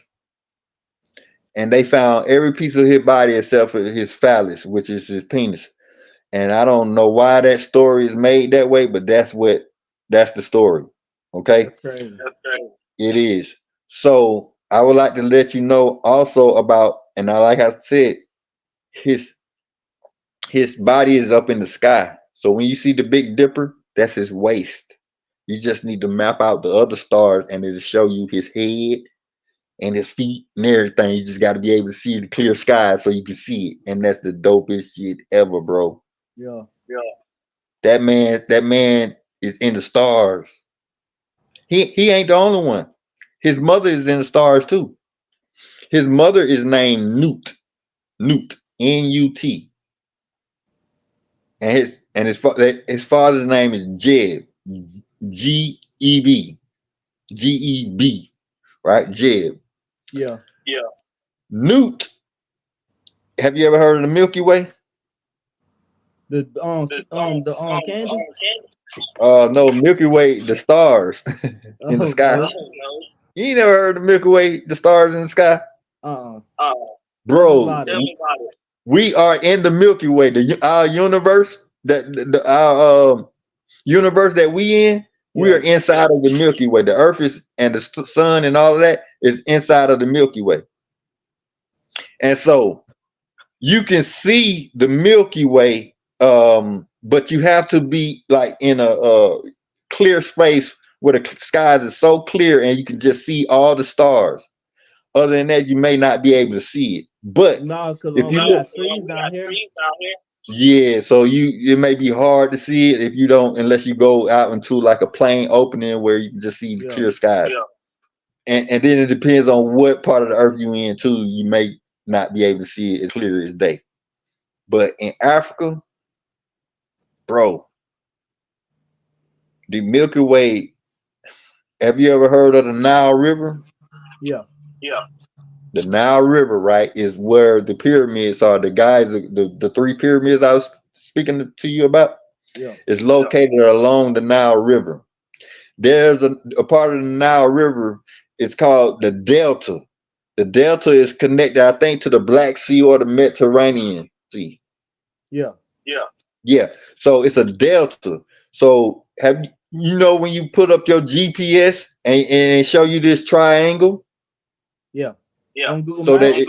and they found every piece of his body except for his phallus, which is his penis. and I don't know why that story is made that way, but that's the story. Okay, That's crazy. it is. So I would like to let you know also about, and I like I said, his his body is up in the sky. So when you see the Big Dipper, that's his waist. You just need to map out the other stars, and it'll show you his head and his feet and everything. You just got to be able to see the clear sky so you can see it, and that's the dopest shit ever, bro. Yeah. That man is in the stars. He ain't the only one. His mother is in the stars too. His mother is named Newt. Newt. Nut. And his father's name is Jeb. Geb. Geb. Right? Jeb. Yeah. Newt. Have you ever heard of the Milky Way? The candy. No, Milky Way, the stars in the Oh sky. no. You ain't never heard of the Milky Way, the stars in the sky? Uh. Tell me Bro, about it. we are in the Milky Way, our universe, our universe that we in. We are Yeah. inside of the Milky Way. The Earth is, and the sun and all of that is inside of the Milky Way. And so you can see the Milky Way, but you have to be like in a clear space where the skies is so clear and you can just see all the stars. Other than that, you may not be able to see it. But No, cause if you we look, got trees down here. yeah, so it may be hard to see it if you don't, unless you go out into like a plain opening where you can just see the Yeah. clear skies. And then it depends on what part of the earth you in too. You may not be able to see it as clear as day. But in Africa, bro, the Milky Way. Have you ever heard of the Nile River? Yeah. The Nile River, right, is where the pyramids are. The three pyramids I was speaking to you about Yeah. is located along the Nile River. There's a part of the Nile River. It's called the Delta. The Delta is connected, I think, to the Black Sea or the Mediterranean Sea. Yeah. Yeah. So it's a delta. So when you put up your GPS and show you this triangle, Yeah. On Google so that Maps.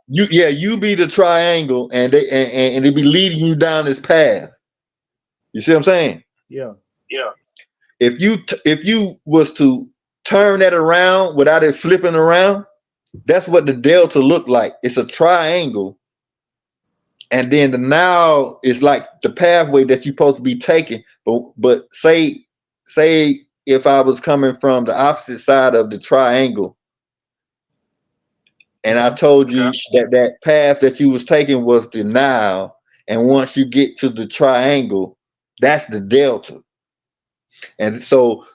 you be the triangle and they be leading you down this path. You see what I'm saying? Yeah. If you was to turn that around without it flipping around, that's what the delta look like. It's a triangle, and then the now is like the pathway that you're supposed to be taking. But say if I was coming from the opposite side of the triangle, and I Okay. told you that path that you was taking was the Nile, and once you get to the triangle, that's the delta. And so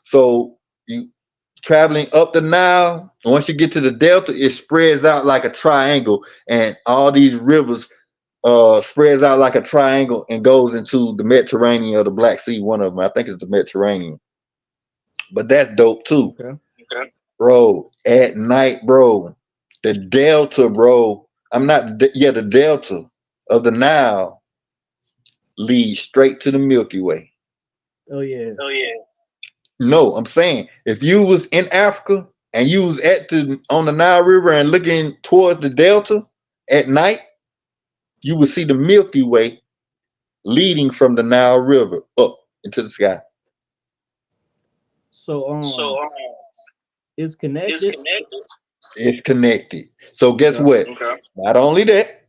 you traveling up the Nile, once you get to the delta, it spreads out like a triangle, and all these rivers spreads out like a triangle and goes into the Mediterranean or the Black Sea. One of them, I think, it's the Mediterranean. But that's dope too, Okay. bro. At night, bro, the delta, bro. I'm not, yeah, the delta of the Nile leads straight to the Milky Way. Oh yeah. No, I'm saying if you was in Africa and you was on the Nile River and looking towards the delta at night, you would see the Milky Way leading from the Nile River up into the sky. So it's connected. It's connected. So guess Okay. what? Not only that,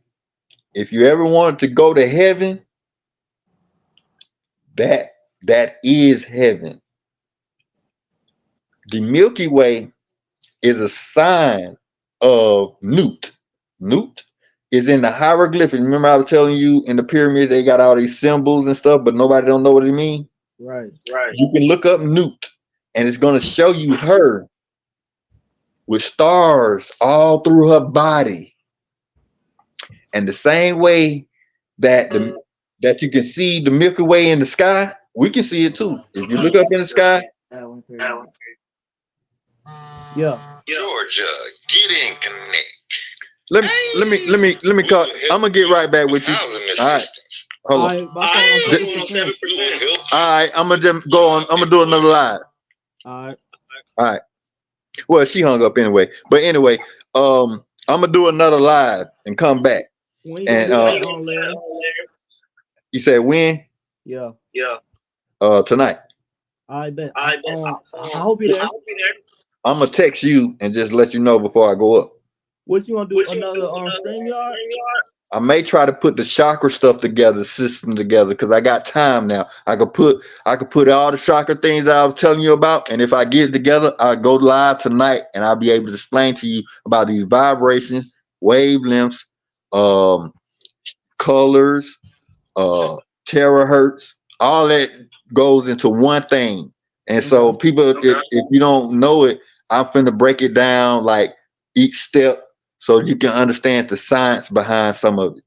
if you ever wanted to go to heaven, that is heaven. The Milky Way is a sign of Newt. Newt is in the hieroglyphics. Remember, I was telling you in the pyramids they got all these symbols and stuff, but nobody don't know what it means. Right. You can look up Newt, and it's going to show you her with stars all through her body. And the same way that you can see the Milky Way in the sky, we can see it too. If you look up in the sky, That one crazy. Yeah. Georgia, get in connect. Let me call. I'm gonna get right back with you. All right. Hold on. My phone on 7%. All right, I'm gonna just go on. I'm gonna do another live. All right. All right. Well, she hung up anyway. But anyway, I'm gonna do another live and come back. When you gonna And do that on Larry? you said when? Yeah. Tonight. I bet. I hope you there. I'm gonna text you and just let you know before I go up. What you gonna do? Another stream yard? I may try to put the chakra stuff together, system together, because I got time now. I could put all the chakra things that I was telling you about, and if I get it together, I'll go live tonight, and I'll be able to explain to you about these vibrations, wavelengths, um, colors, uh, terahertz, all that goes into one thing. And so, Okay. people, if you don't know it, I'm finna break it down like each step so you can understand the science behind some of it.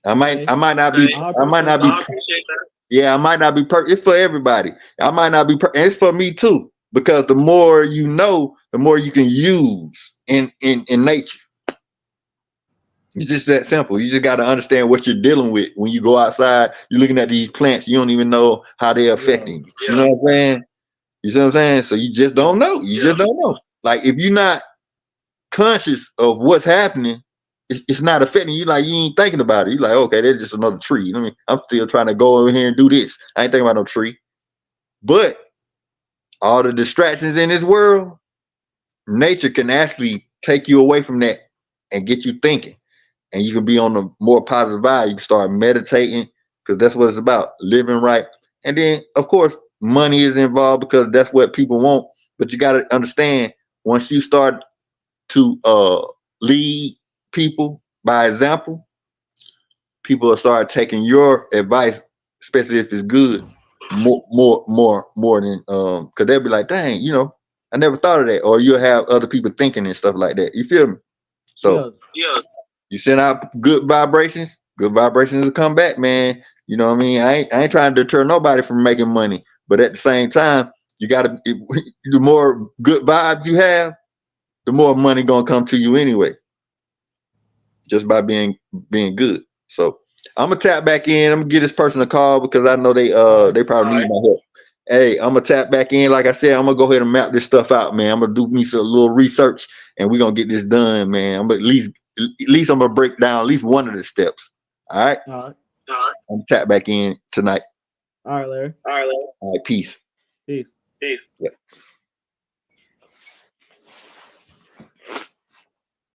I Okay. might not be, I I might appreciate not be, that. yeah, I might not be perfect. It's for everybody. I might not be perfect. And it's for me too, because the more you know, the more you can use in nature. It's just that simple. You just got to understand what you're dealing with when you go outside. You're looking at these plants. You don't even know how they're Yeah. affecting you. You know what I'm saying? You see what I'm saying? So you just don't know. You just don't know. Like if you're not conscious of what's happening, it's not affecting you. Like you ain't thinking about it. You're like, okay, that's just another tree. I mean, I'm still trying to go over here and do this. I ain't thinking about no tree. But all the distractions in this world, nature can actually take you away from that and get you thinking. And you can be on a more positive vibe. You can start meditating because that's what it's about, living right. And then, of course, money is involved because that's what people want. But you got to understand once you start to lead people by example, people will start taking your advice, especially if it's good, more than because they'll be like, dang, I never thought of that. Or you'll have other people thinking and stuff like that. You feel me? So Yeah. you send out good vibrations will come back, man. You know what I mean? I ain't trying to deter nobody from making money, but at the same time, you gotta the more good vibes you have, the more money gonna come to you anyway, just by being good. So I'm gonna tap back in. I'm gonna give this person a call because I know All right. they probably need my help. Hey, I'm gonna tap back in. Like I said, I'm gonna go ahead and map this stuff out, man. I'm gonna do me some little research, and we're gonna get this done, man. I'm at least I'm gonna break down at least one of the steps. All right, All right. I'm gonna tap back in tonight. All right, Larry. All right, peace. Peace. Yeah.